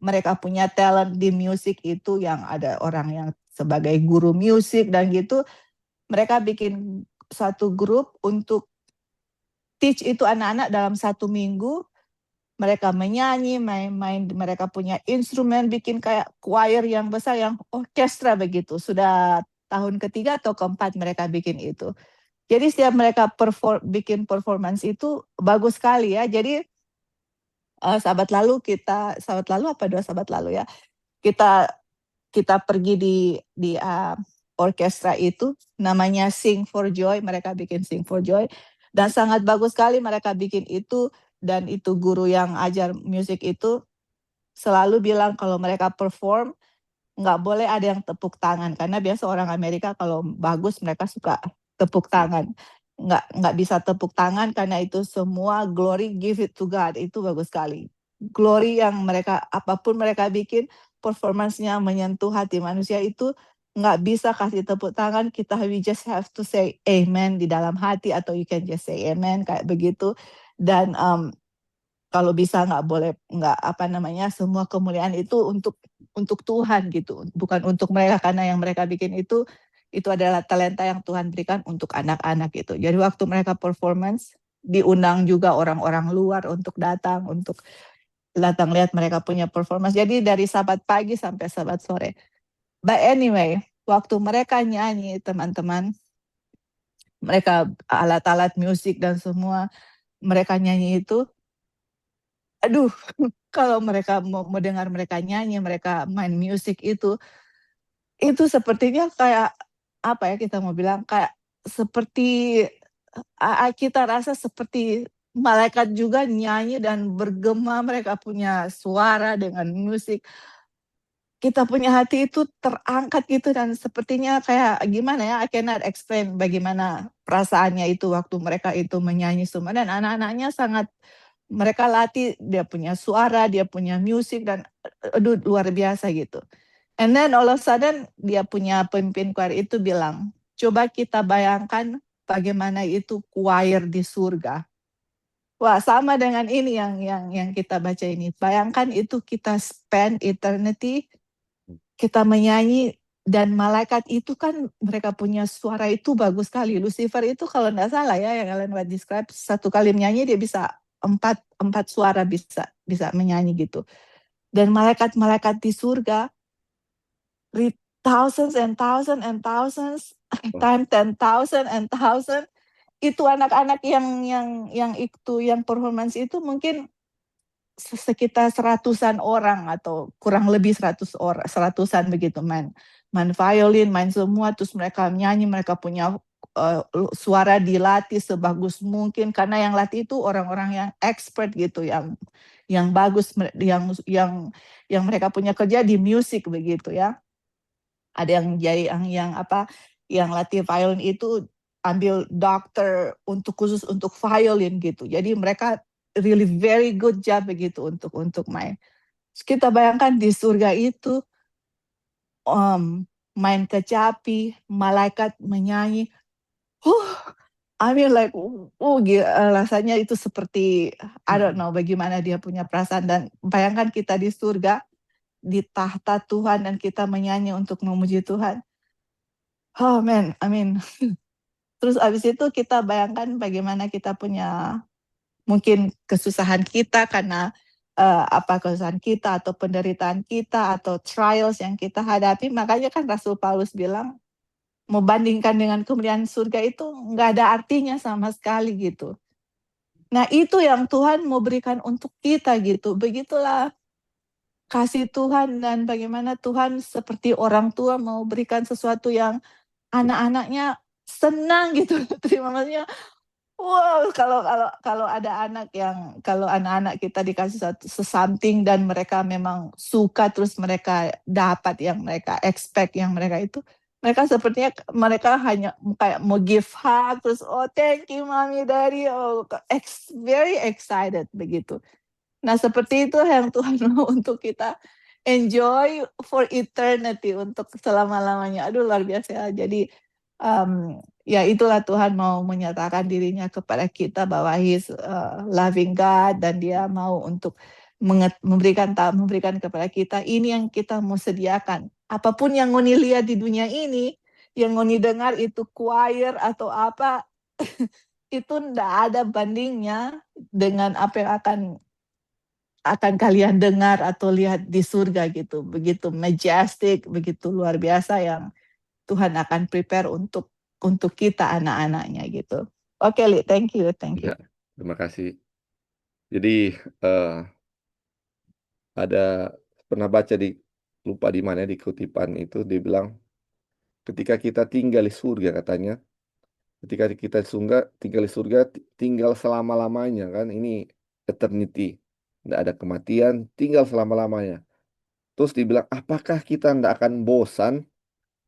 mereka punya talent di musik itu yang ada orang yang sebagai guru musik dan gitu mereka bikin satu grup untuk teach itu anak-anak dalam 1 minggu. Mereka menyanyi, main-main, mereka punya instrumen, bikin kayak choir yang besar, yang orkestra begitu. Sudah tahun ketiga atau keempat mereka bikin itu. Jadi setiap mereka bikin performance itu bagus sekali ya. Jadi sahabat lalu apa 2 sahabat lalu ya, kita pergi di orkestra itu, namanya Sing for Joy, mereka bikin Sing for Joy, dan sangat bagus sekali mereka bikin itu, dan itu guru yang ajar musik itu selalu bilang kalau mereka perform, nggak boleh ada yang tepuk tangan, karena biasa orang Amerika kalau bagus mereka suka tepuk tangan. Nggak bisa tepuk tangan karena itu semua glory give it to God, itu bagus sekali. Glory yang mereka, apapun mereka bikin, performancenya menyentuh hati manusia itu nggak bisa kasih tepuk tangan, we just have to say amen di dalam hati, atau you can just say amen, kayak begitu. Dan kalau bisa nggak boleh, nggak apa namanya, semua kemuliaan itu untuk Tuhan gitu, bukan untuk mereka, karena yang mereka bikin itu adalah talenta yang Tuhan berikan untuk anak-anak gitu. Jadi waktu mereka performance, diundang juga orang-orang luar untuk datang lihat mereka punya performance. Jadi dari Sabat pagi sampai Sabat sore. But anyway, waktu mereka nyanyi, teman-teman, mereka alat-alat musik dan semua mereka nyanyi itu, aduh, kalau mereka mau mendengar mereka nyanyi, mereka main musik itu sepertinya kayak apa ya, kita mau bilang kayak seperti kita rasa seperti malaikat juga nyanyi dan bergema, mereka punya suara dengan musik. Kita punya hati itu terangkat gitu, dan sepertinya kayak gimana ya, I cannot explain bagaimana perasaannya itu waktu mereka itu menyanyi semua, dan anak-anaknya sangat, mereka latih, dia punya suara, dia punya musik, dan aduh luar biasa gitu. And then all of a sudden dia punya pemimpin choir itu bilang, coba kita bayangkan bagaimana itu choir di surga. Wah, sama dengan ini yang kita baca ini. Bayangkan itu kita spend eternity, kita menyanyi, dan malaikat itu kan mereka punya suara itu bagus sekali. Lucifer itu kalau tidak salah ya, yang Ellen White describe, satu kali menyanyi dia bisa empat suara bisa menyanyi gitu. Dan malaikat-malaikat di surga, thousands and thousands and thousands, time 10,000 and thousand, itu anak-anak yang performance itu mungkin sekitar seratusan orang atau kurang lebih 100 orang, seratusan begitu, main violin, main semua, terus mereka nyanyi, mereka punya suara dilatih sebagus mungkin, karena yang latih itu orang-orang yang expert gitu, yang bagus, yang mereka punya kerja di musik begitu ya. Ada yang jadi yang latih violin itu ambil dokter khusus untuk violin gitu. Jadi mereka really very good job begitu untuk main. Terus kita bayangkan di surga itu main kecapi, malaikat menyanyi. I mean like, rasanya itu seperti, I don't know bagaimana dia punya perasaan, dan bayangkan kita di surga, di tahta Tuhan, dan kita menyanyi untuk memuji Tuhan. Oh man, I mean, terus abis itu kita bayangkan bagaimana kita punya mungkin kesusahan kita karena kesusahan kita atau penderitaan kita atau trials yang kita hadapi. Makanya kan Rasul Paulus bilang, membandingkan dengan kemuliaan surga itu nggak ada artinya sama sekali gitu. Nah itu yang Tuhan mau berikan untuk kita gitu. Begitulah kasih Tuhan, dan bagaimana Tuhan seperti orang tua mau berikan sesuatu yang anak-anaknya senang gitu. Terima kasih. Wow, kalau ada kalau anak-anak kita dikasih something dan mereka memang suka, terus mereka dapat yang mereka expect, yang mereka itu, mereka sepertinya mereka hanya kayak mau give hug, terus oh thank you mommy daddy, oh very excited begitu. Nah seperti itu yang Tuhan mau untuk kita enjoy for eternity, untuk selama-lamanya. Aduh luar biasa. Jadi ya itulah Tuhan mau menyatakan dirinya kepada kita bahwa He's loving God, dan Dia mau untuk memberikan kepada kita ini yang kita mau sediakan. Apapun yang Ngoni lihat di dunia ini, yang Ngoni dengar itu choir atau apa, itu tidak ada bandingnya dengan apa yang akan kalian dengar atau lihat di surga gitu. Begitu majestic, begitu luar biasa yang Tuhan akan prepare untuk kita anak-anaknya gitu. Oke, Li, thank you. Ya, terima kasih. Jadi ada pernah baca lupa di mana di kutipan itu dia bilang ketika kita tinggal di surga katanya, ketika kita tinggal di surga tinggal selama-lamanya kan, ini eternity, tidak ada kematian, tinggal selama-lamanya. Terus dibilang apakah kita tidak akan bosan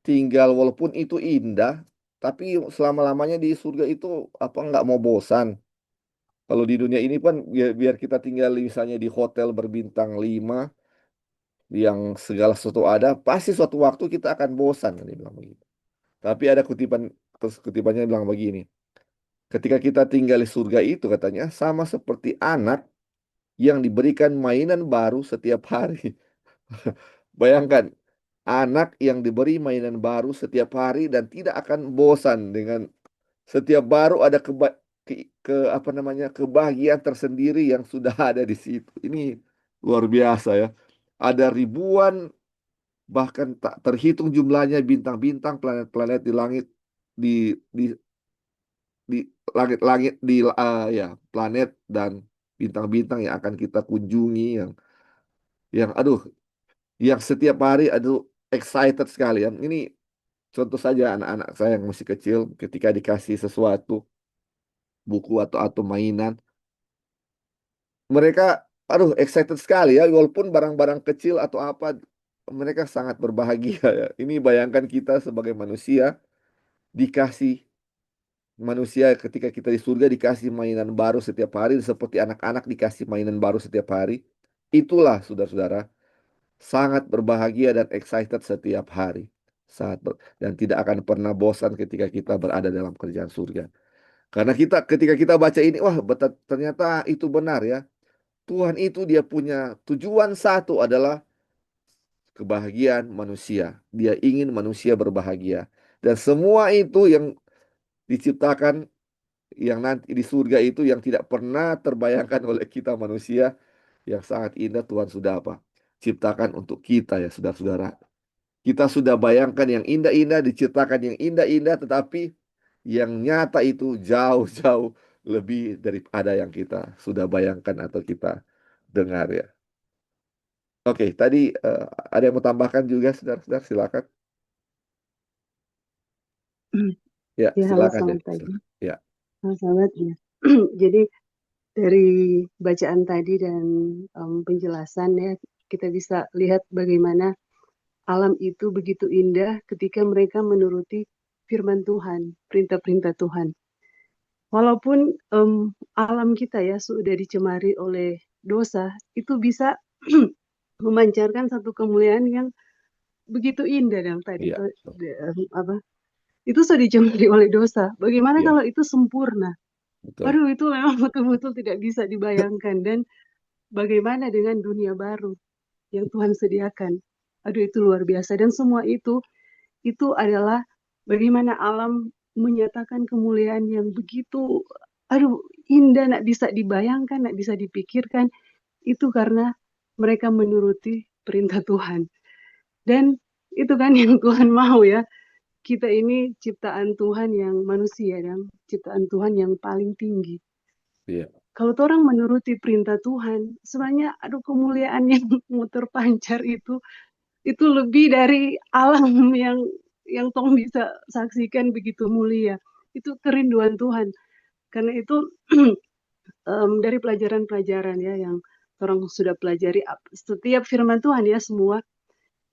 tinggal walaupun itu indah, tapi selama-lamanya di surga itu apa nggak mau bosan? Kalau di dunia ini kan biar kita tinggal misalnya di hotel berbintang 5 yang segala sesuatu ada, pasti suatu waktu kita akan bosan, kan dia bilang begitu. Tapi ada kutipan, terus kutipannya bilang begini, ketika kita tinggal di surga itu katanya sama seperti anak yang diberikan mainan baru setiap hari. Bayangkan, anak yang diberi mainan baru setiap hari dan tidak akan bosan dengan setiap baru ada apa namanya kebahagiaan tersendiri yang sudah ada di situ. Ini luar biasa ya. Ada ribuan bahkan tak terhitung jumlahnya bintang-bintang, planet-planet di langit, di di di langit-langit, ya, planet dan bintang-bintang yang akan kita kunjungi, yang aduh, yang setiap hari aduh excited sekali ya. Ini contoh saja anak-anak saya yang masih kecil, ketika dikasih sesuatu, buku atau mainan, mereka aduh excited sekali ya, walaupun barang-barang kecil atau apa, mereka sangat berbahagia ya. Ini bayangkan kita sebagai manusia dikasih manusia ketika kita di surga dikasih mainan baru setiap hari, seperti anak-anak dikasih mainan baru setiap hari. Itulah saudara-saudara, sangat berbahagia dan excited setiap hari. Dan tidak akan pernah bosan ketika kita berada dalam kerjaan surga. Karena ketika kita baca ini, wah, ternyata itu benar ya. Tuhan itu dia punya tujuan satu adalah kebahagiaan manusia. Dia ingin manusia berbahagia. Dan semua itu yang diciptakan, yang nanti di surga itu, yang tidak pernah terbayangkan oleh kita manusia, yang sangat indah Tuhan sudah apa? Ciptakan untuk kita ya saudara-saudara. Kita sudah bayangkan yang indah-indah, diciptakan yang indah-indah, tetapi yang nyata itu jauh-jauh lebih daripada yang kita sudah bayangkan atau kita dengar ya. Oke, tadi ada yang mau tambahkan juga, saudara-saudara, silakan. Ya, Ya, halo, silakan deh. selamat pagi. Silakan. Ya. Halo, selamat ya. Jadi dari bacaan tadi dan penjelasan ya, kita bisa lihat bagaimana alam itu begitu indah ketika mereka menuruti firman Tuhan, perintah-perintah Tuhan. Walaupun alam kita ya sudah dicemari oleh dosa, itu bisa memancarkan satu kemuliaan yang begitu indah dalam tadi Iya, apa? Itu sudah dicemari oleh dosa. Bagaimana iya, kalau itu sempurna? betul. Aduh, itu memang betul-betul tidak bisa dibayangkan. Dan bagaimana dengan dunia baru yang Tuhan sediakan? Aduh, itu luar biasa. Dan semua itu adalah bagaimana alam menyatakan kemuliaan yang begitu, aduh, indah, nak bisa dibayangkan, nak bisa dipikirkan. Itu karena mereka menuruti perintah Tuhan. Dan itu kan yang Tuhan mau ya. Kita ini ciptaan Tuhan yang manusia dan ciptaan Tuhan yang paling tinggi. Iya, Kalau orang menuruti perintah Tuhan, sebenarnya aduh kemuliaan yang mau terpancar itu lebih dari alam yang tong bisa saksikan begitu mulia. Itu kerinduan Tuhan. Karena itu dari pelajaran-pelajaran ya yang orang sudah pelajari setiap firman Tuhan ya semua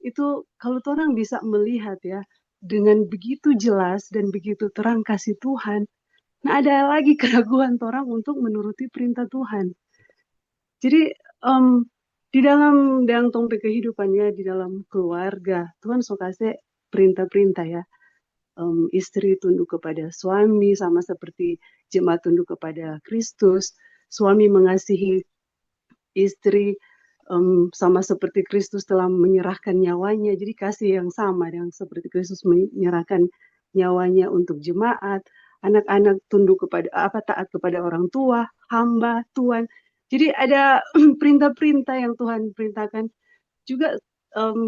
itu kalau orang bisa melihat ya dengan begitu jelas dan begitu terang kasih Tuhan, nah ada lagi keraguan orang untuk menuruti perintah Tuhan. Jadi di dalam tongpe kehidupannya, di dalam keluarga, Tuhan so kasih perintah-perintah ya. Istri tunduk kepada suami sama seperti jemaat tunduk kepada Kristus. Suami mengasihi istri sama seperti Kristus telah menyerahkan nyawanya. Jadi kasih yang sama dengan seperti Kristus menyerahkan nyawanya untuk jemaat. Anak-anak tunduk kepada taat kepada orang tua, hamba Tuhan. Jadi ada perintah-perintah yang Tuhan perintahkan juga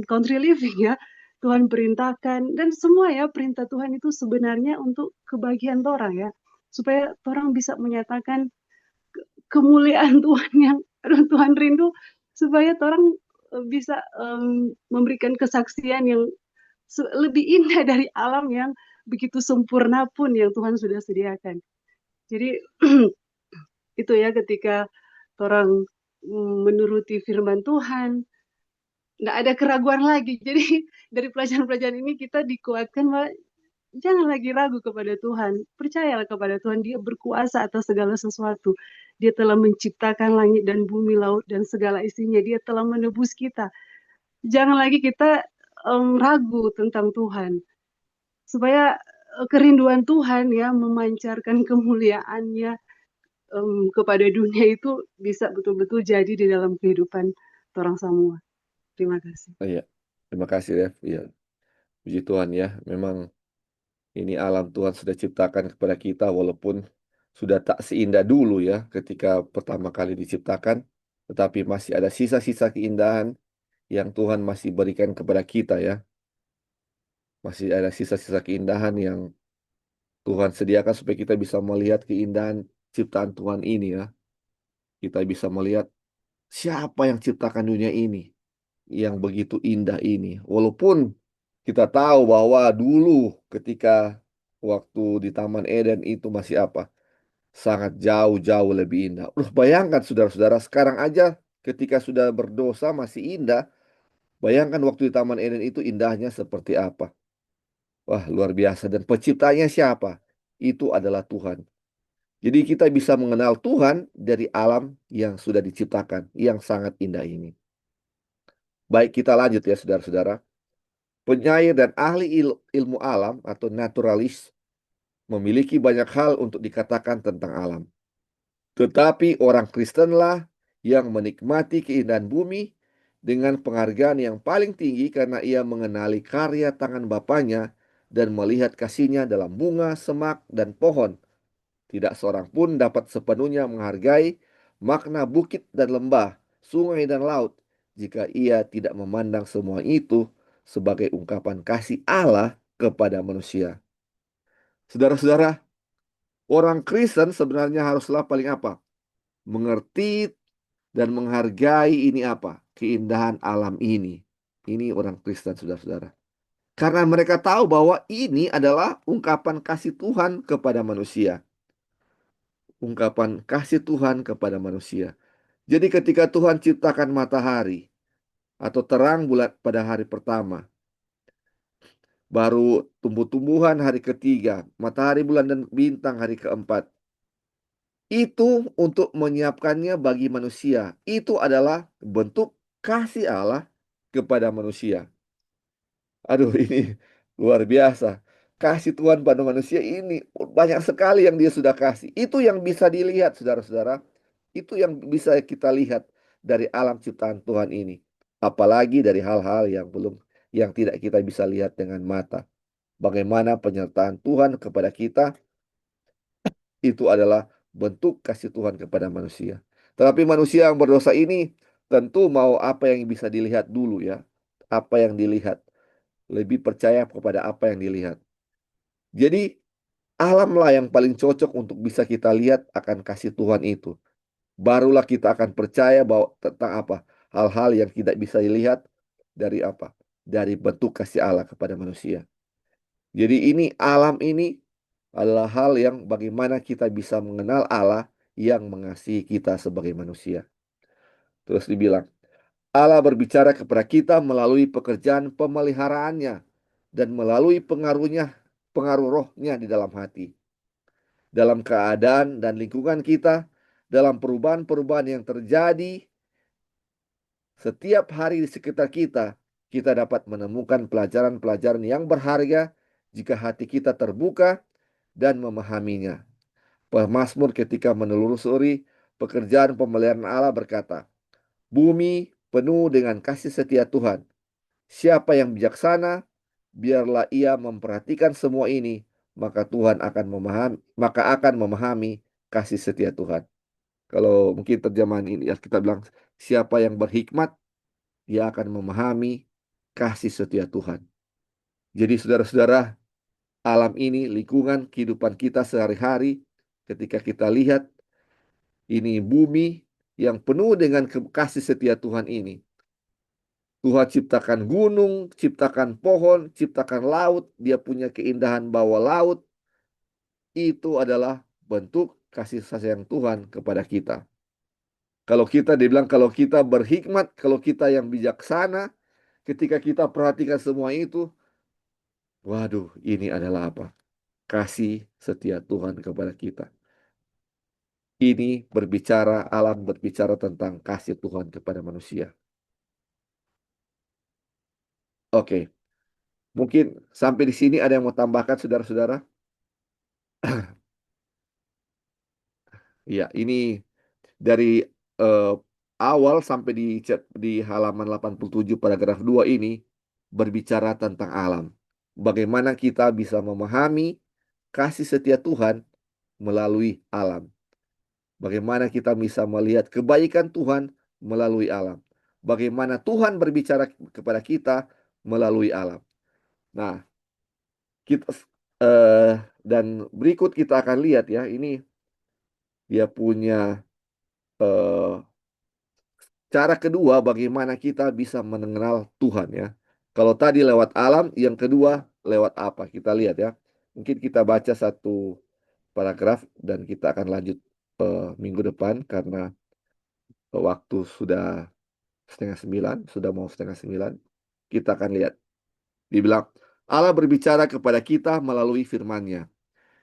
country living ya. Tuhan perintahkan dan semua ya perintah Tuhan itu sebenarnya untuk kebahagiaan orang ya. Supaya orang bisa menyatakan kemuliaan Tuhan yang Tuhan rindu supaya orang bisa memberikan kesaksian yang lebih indah dari alam yang begitu sempurna pun yang Tuhan sudah sediakan. Jadi itu ya ketika orang menuruti firman Tuhan, nggak ada keraguan lagi. Jadi dari pelajaran-pelajaran ini kita dikuatkan bahwa jangan lagi ragu kepada Tuhan. Percayalah kepada Tuhan. Dia berkuasa atas segala sesuatu. Dia telah menciptakan langit dan bumi, laut, dan segala isinya. Dia telah menebus kita. Jangan lagi kita ragu tentang Tuhan. Supaya kerinduan Tuhan ya memancarkan kemuliaannya kepada dunia itu bisa betul-betul jadi di dalam kehidupan orang semua. Terima kasih. Iya, terima kasih Rev. Iya, puji Tuhan ya. Memang ini alam Tuhan sudah ciptakan kepada kita walaupun sudah tak seindah dulu ya ketika pertama kali diciptakan, tetapi masih ada sisa-sisa keindahan yang Tuhan masih berikan kepada kita ya. Masih ada sisa-sisa keindahan yang Tuhan sediakan supaya kita bisa melihat keindahan ciptaan Tuhan ini ya. Kita bisa melihat siapa yang ciptakan dunia ini yang begitu indah ini. Walaupun kita tahu bahwa dulu ketika waktu di Taman Eden itu masih apa? Sangat jauh-jauh lebih indah. Bayangkan saudara-saudara, sekarang aja ketika sudah berdosa masih indah. Bayangkan waktu di Taman Eden itu indahnya seperti apa. Wah, luar biasa. Dan penciptanya siapa? Itu adalah Tuhan. Jadi kita bisa mengenal Tuhan dari alam yang sudah diciptakan, yang sangat indah ini. Baik, kita lanjut ya saudara-saudara. Penyair dan ahli ilmu alam atau naturalis memiliki banyak hal untuk dikatakan tentang alam. Tetapi orang Kristenlah yang menikmati keindahan bumi dengan penghargaan yang paling tinggi karena ia mengenali karya tangan Bapaknya dan melihat kasihnya dalam bunga, semak, dan pohon. Tidak seorang pun dapat sepenuhnya menghargai makna bukit dan lembah, sungai dan laut, jika ia tidak memandang semua itu sebagai ungkapan kasih Allah kepada manusia. Saudara-saudara, orang Kristen sebenarnya haruslah paling apa? Mengerti dan menghargai ini apa? Keindahan alam ini. Ini orang Kristen, saudara-saudara. Karena mereka tahu bahwa ini adalah ungkapan kasih Tuhan kepada manusia. Ungkapan kasih Tuhan kepada manusia. Jadi ketika Tuhan ciptakan matahari atau terang bulan pada hari pertama, baru tumbuh-tumbuhan hari ketiga, matahari, bulan, dan bintang hari keempat. Itu untuk menyiapkannya bagi manusia. Itu adalah bentuk kasih Allah kepada manusia. Aduh, ini luar biasa. Kasih Tuhan pada manusia ini banyak sekali yang dia sudah kasih. Itu yang bisa dilihat, saudara-saudara. Itu yang bisa kita lihat dari alam ciptaan Tuhan ini. Apalagi dari hal-hal yang tidak kita bisa lihat dengan mata. Bagaimana penyertaan Tuhan kepada kita itu adalah bentuk kasih Tuhan kepada manusia. Tetapi manusia yang berdosa ini tentu mau apa yang bisa dilihat dulu ya. Apa yang dilihat. Lebih percaya kepada apa yang dilihat. Jadi alamlah yang paling cocok untuk bisa kita lihat akan kasih Tuhan itu. Barulah kita akan percaya bahwa tentang apa? Hal-hal yang tidak bisa dilihat dari apa? Dari bentuk kasih Allah kepada manusia. Jadi ini alam ini adalah hal yang bagaimana kita bisa mengenal Allah yang mengasihi kita sebagai manusia. Terus dibilang, Allah berbicara kepada kita melalui pekerjaan pemeliharaannya dan melalui pengaruh rohnya di dalam hati. Dalam keadaan dan lingkungan kita, dalam perubahan-perubahan yang terjadi setiap hari di sekitar kita, kita dapat menemukan pelajaran-pelajaran yang berharga jika hati kita terbuka dan memahaminya. Pemazmur ketika menelusuri pekerjaan pemeliharaan Allah berkata, bumi penuh dengan kasih setia Tuhan. Siapa yang bijaksana, biarlah ia memperhatikan semua ini, maka akan memahami kasih setia Tuhan. Kalau mungkin terjemahan ini ya kita bilang, siapa yang berhikmat, dia akan memahami kasih setia Tuhan. Jadi saudara-saudara, alam ini, lingkungan kehidupan kita sehari-hari, ketika kita lihat ini bumi yang penuh dengan kasih setia Tuhan ini. Tuhan ciptakan gunung, ciptakan pohon, ciptakan laut. Dia punya keindahan bawah laut. Itu adalah bentuk kasih sayang Tuhan kepada kita. Kalau kita dibilang kalau kita berhikmat, kalau kita yang bijaksana, ketika kita perhatikan semua itu, waduh, ini adalah apa? Kasih setia Tuhan kepada kita. Ini berbicara, alam berbicara tentang kasih Tuhan kepada manusia. Oke, mungkin sampai di sini ada yang mau tambahkan, saudara-saudara? Ya, ini dari eh, awal sampai di halaman 87 paragraf 2 ini berbicara tentang alam. Bagaimana kita bisa memahami kasih setia Tuhan melalui alam. Bagaimana kita bisa melihat kebaikan Tuhan melalui alam. Bagaimana Tuhan berbicara kepada kita melalui alam. Nah, kita dan berikut kita akan lihat ya, ini dia punya eh, cara kedua bagaimana kita bisa mengenal Tuhan ya. Kalau tadi lewat alam, yang kedua lewat apa? Kita lihat ya. Mungkin kita baca satu paragraf dan kita akan lanjut minggu depan karena waktu sudah setengah sembilan, sudah mau setengah sembilan. Kita akan lihat. Dibilang, Allah berbicara kepada kita melalui firman-Nya.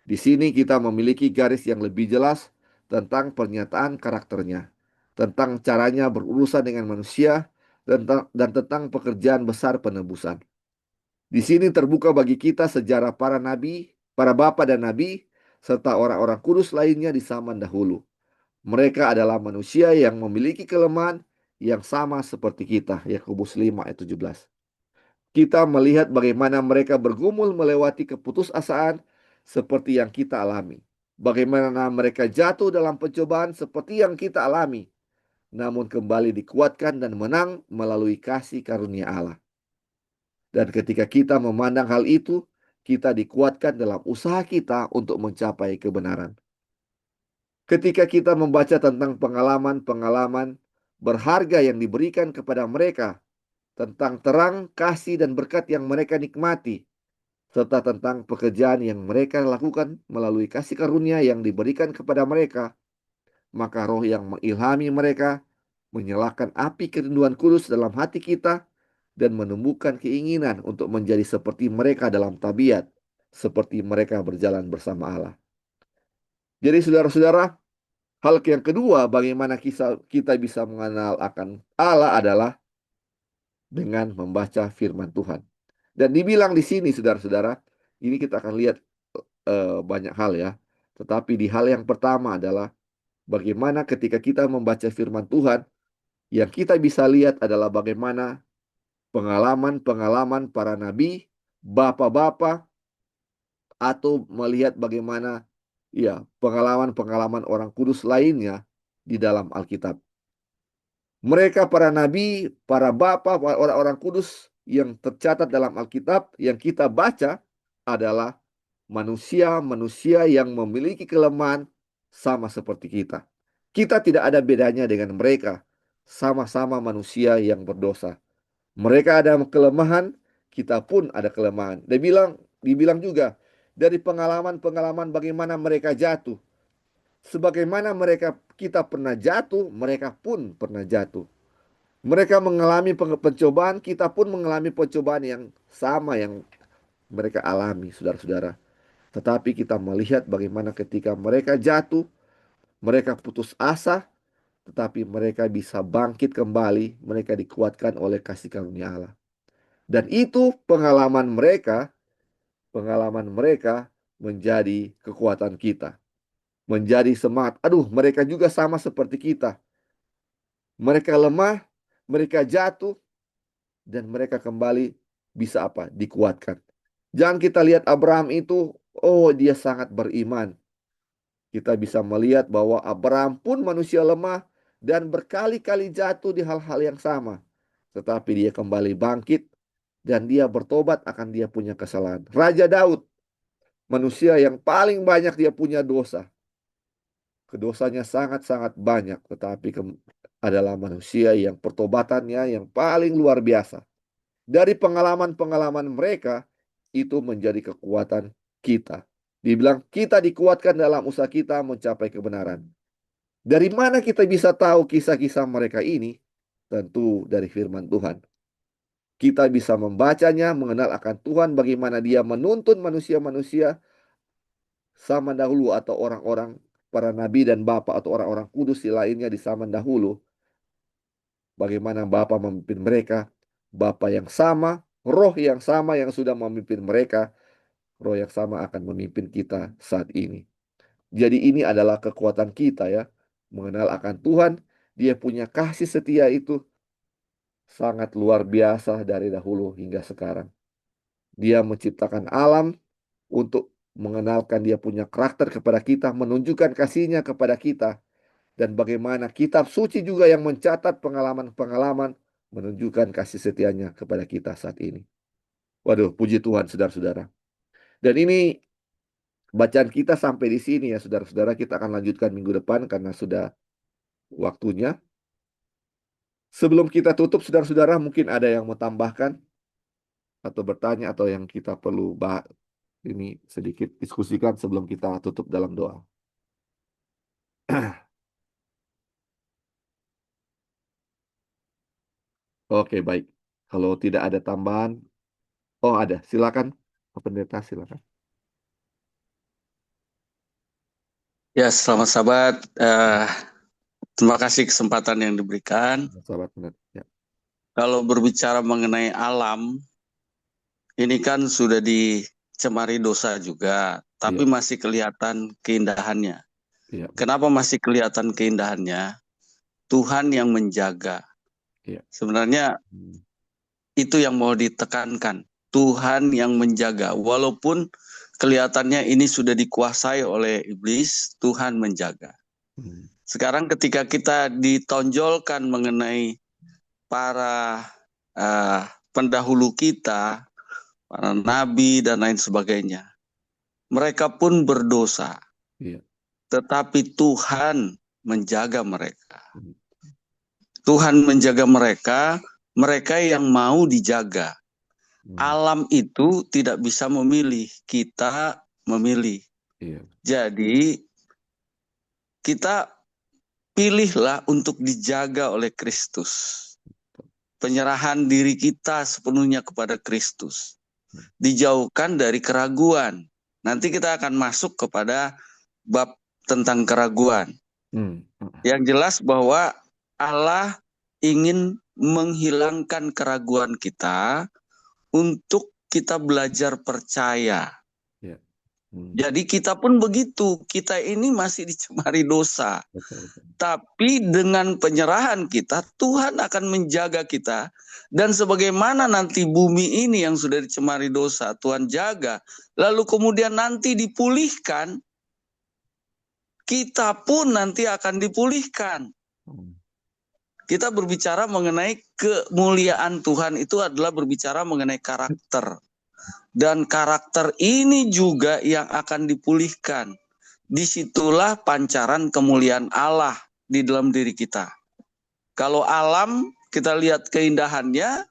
Di sini kita memiliki garis yang lebih jelas tentang pernyataan karakternya, tentang caranya berurusan dengan manusia, dan tentang pekerjaan besar penebusan. Di sini terbuka bagi kita sejarah para nabi, para bapa dan nabi, serta orang-orang kudus lainnya di zaman dahulu. Mereka adalah manusia yang memiliki kelemahan yang sama seperti kita. Yakobus 5 ayat 17. Kita melihat bagaimana mereka bergumul melewati keputusasaan seperti yang kita alami. Bagaimana mereka jatuh dalam pencobaan seperti yang kita alami. Namun kembali dikuatkan dan menang melalui kasih karunia Allah. Dan ketika kita memandang hal itu, kita dikuatkan dalam usaha kita untuk mencapai kebenaran. Ketika kita membaca tentang pengalaman-pengalaman berharga yang diberikan kepada mereka, tentang terang, kasih, dan berkat yang mereka nikmati, serta tentang pekerjaan yang mereka lakukan melalui kasih karunia yang diberikan kepada mereka, maka roh yang mengilhami mereka menyalakan api kerinduan kudus dalam hati kita dan menumbuhkan keinginan untuk menjadi seperti mereka dalam tabiat, seperti mereka berjalan bersama Allah. Jadi saudara-saudara, hal yang kedua bagaimana kita bisa mengenal akan Allah adalah dengan membaca firman Tuhan. Dan dibilang di sini saudara-saudara, ini kita akan lihat banyak hal ya. Tetapi di hal yang pertama adalah bagaimana ketika kita membaca firman Tuhan, yang kita bisa lihat adalah bagaimana pengalaman-pengalaman para nabi, bapak-bapak, atau melihat bagaimana ya pengalaman-pengalaman orang kudus lainnya di dalam Alkitab. Mereka para nabi, para bapak, orang-orang kudus yang tercatat dalam Alkitab yang kita baca adalah manusia-manusia yang memiliki kelemahan sama seperti kita. Kita tidak ada bedanya dengan mereka. Sama-sama manusia yang berdosa. Mereka ada kelemahan, kita pun ada kelemahan. Dibilang juga dari pengalaman-pengalaman bagaimana mereka jatuh. Sebagaimana kita pernah jatuh, mereka pun pernah jatuh. Mereka mengalami pencobaan, kita pun mengalami pencobaan yang sama yang mereka alami, saudara-saudara. Tetapi kita melihat bagaimana ketika mereka jatuh, mereka putus asa, tetapi mereka bisa bangkit kembali, mereka dikuatkan oleh kasih karunia Allah. Dan itu pengalaman mereka menjadi kekuatan kita. Menjadi semangat. Aduh, mereka juga sama seperti kita. Mereka lemah, mereka jatuh, dan mereka kembali bisa apa? Dikuatkan. Jangan kita lihat Abraham itu, oh dia sangat beriman. Kita bisa melihat bahwa Abraham pun manusia lemah dan berkali-kali jatuh di hal-hal yang sama. Tetapi dia kembali bangkit dan dia bertobat akan dia punya kesalahan. Raja Daud, manusia yang paling banyak dia punya dosa. Kedosanya sangat-sangat banyak, tetapi adalah manusia yang pertobatannya yang paling luar biasa. Dari pengalaman-pengalaman mereka, itu menjadi kekuatan kita. Dibilang kita dikuatkan dalam usaha kita mencapai kebenaran. Dari mana kita bisa tahu kisah-kisah mereka ini? Tentu dari firman Tuhan. Kita bisa membacanya, mengenal akan Tuhan, bagaimana dia menuntun manusia-manusia zaman dahulu atau orang-orang para nabi dan bapa atau orang-orang kudus lainnya di zaman dahulu. Bagaimana Bapa memimpin mereka, Bapa yang sama, roh yang sama yang sudah memimpin mereka, roh yang sama akan memimpin kita saat ini. Jadi ini adalah kekuatan kita ya, mengenal akan Tuhan. Dia punya kasih setia itu sangat luar biasa dari dahulu hingga sekarang. Dia menciptakan alam untuk mengenalkan dia punya karakter kepada kita, menunjukkan kasihnya kepada kita, dan bagaimana kitab suci juga yang mencatat pengalaman-pengalaman menunjukkan kasih setianya kepada kita saat ini. Waduh, puji Tuhan, saudara-saudara. Dan ini bacaan kita sampai di sini ya, saudara-saudara. Kita akan lanjutkan minggu depan karena sudah waktunya. Sebelum kita tutup, saudara-saudara, mungkin ada yang mau tambahkan atau bertanya atau yang kita perlu bahas ini sedikit diskusikan sebelum kita tutup dalam doa. Oke, baik. Kalau tidak ada tambahan, oh ada, silakan, Pak Pendeta, silakan. Ya, selamat sahabat. Terima kasih kesempatan yang diberikan. Sahabat pendeta. Ya. Kalau berbicara mengenai alam, ini kan sudah dicemari dosa juga, tapi Iya. masih kelihatan keindahannya. Iya. Kenapa masih kelihatan keindahannya? Tuhan yang menjaga. Iya. Sebenarnya itu yang mau ditekankan. Tuhan yang menjaga. Walaupun kelihatannya ini sudah dikuasai oleh iblis, Tuhan menjaga. Sekarang ketika kita ditonjolkan mengenai para pendahulu kita, para nabi dan lain sebagainya, mereka pun berdosa. Iya. Tetapi Tuhan menjaga mereka. Tuhan menjaga mereka, mereka yang mau dijaga. Alam itu tidak bisa memilih, kita memilih. Iya. Jadi kita pilihlah untuk dijaga oleh Kristus. Penyerahan diri kita sepenuhnya kepada Kristus. Dijauhkan dari keraguan. Nanti kita akan masuk kepada bab tentang keraguan. Yang jelas bahwa Allah ingin menghilangkan keraguan kita untuk kita belajar percaya. Jadi kita pun begitu, kita ini masih dicemari dosa. Tapi dengan penyerahan kita, Tuhan akan menjaga kita. Dan sebagaimana nanti bumi ini yang sudah dicemari dosa, Tuhan jaga. Lalu kemudian nanti dipulihkan, kita pun nanti akan dipulihkan. Kita berbicara mengenai kemuliaan Tuhan itu adalah berbicara mengenai karakter. Dan karakter ini juga yang akan dipulihkan. Disitulah pancaran kemuliaan Allah di dalam diri kita. Kalau alam kita lihat keindahannya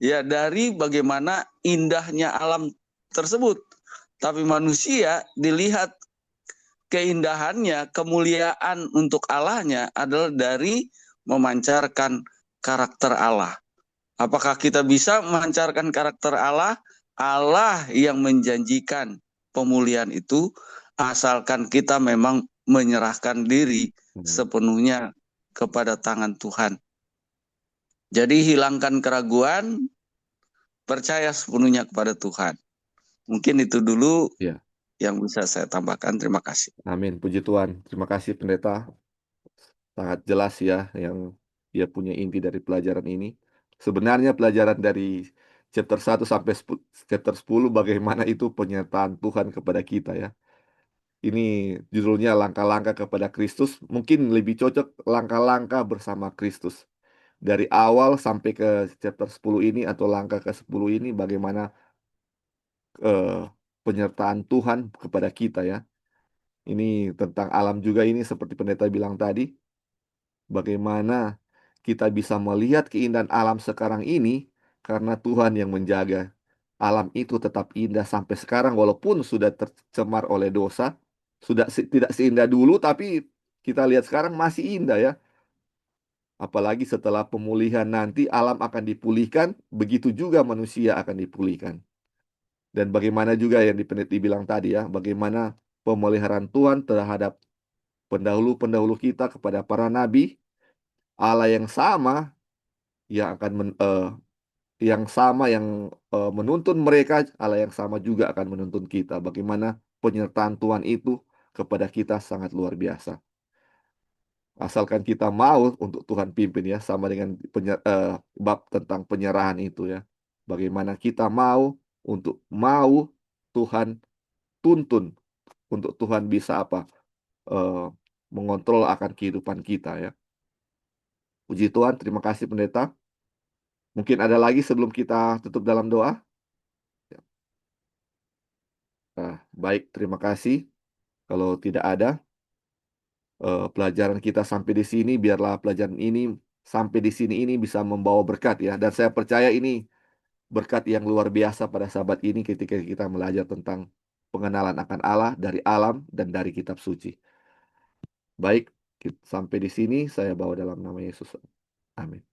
ya dari bagaimana indahnya alam tersebut. Tapi manusia dilihat keindahannya, kemuliaan untuk Allahnya adalah dari memancarkan karakter Allah. Apakah kita bisa memancarkan karakter Allah? Allah yang menjanjikan pemulihan itu asalkan kita memang menyerahkan diri sepenuhnya kepada tangan Tuhan. Jadi hilangkan keraguan, percaya sepenuhnya kepada Tuhan. Mungkin itu dulu yang bisa saya tambahkan. Terima kasih. Amin, puji Tuhan. Terima kasih pendeta. Sangat jelas ya yang dia punya inti dari pelajaran ini. Sebenarnya pelajaran dari chapter 1 sampai chapter 10 bagaimana itu penyertaan Tuhan kepada kita ya. Ini judulnya langkah-langkah kepada Kristus. Mungkin lebih cocok langkah-langkah bersama Kristus. Dari awal sampai ke chapter 10 ini atau langkah ke 10 ini bagaimana penyertaan Tuhan kepada kita ya. Ini tentang alam juga ini seperti pendeta bilang tadi. Bagaimana kita bisa melihat keindahan alam sekarang ini karena Tuhan yang menjaga. Alam itu tetap indah sampai sekarang walaupun sudah tercemar oleh dosa. Tidak seindah dulu tapi kita lihat sekarang masih indah ya. Apalagi setelah pemulihan nanti alam akan dipulihkan, begitu juga manusia akan dipulihkan. Dan bagaimana juga yang dibilang tadi ya, bagaimana pemeliharaan Tuhan terhadap pendahulu-pendahulu kita kepada para nabi, Allah yang sama yang akan menuntun mereka, Allah yang sama juga akan menuntun kita. Bagaimana penyertaan Tuhan itu kepada kita sangat luar biasa. Asalkan kita mau untuk Tuhan pimpin ya, sama dengan bab tentang penyerahan itu ya. Bagaimana kita mau Tuhan tuntun, untuk Tuhan bisa eh, mengontrol akan kehidupan kita ya. Puji Tuhan, terima kasih pendeta. Mungkin ada lagi sebelum kita tutup dalam doa? Baik, terima kasih. Kalau tidak ada, pelajaran kita sampai di sini, biarlah pelajaran ini sampai di sini ini bisa membawa berkat ya. Dan saya percaya ini berkat yang luar biasa pada sahabat ini ketika kita belajar tentang pengenalan akan Allah dari alam dan dari kitab suci. Baik, sampai di sini saya bawa dalam nama Yesus. Amin.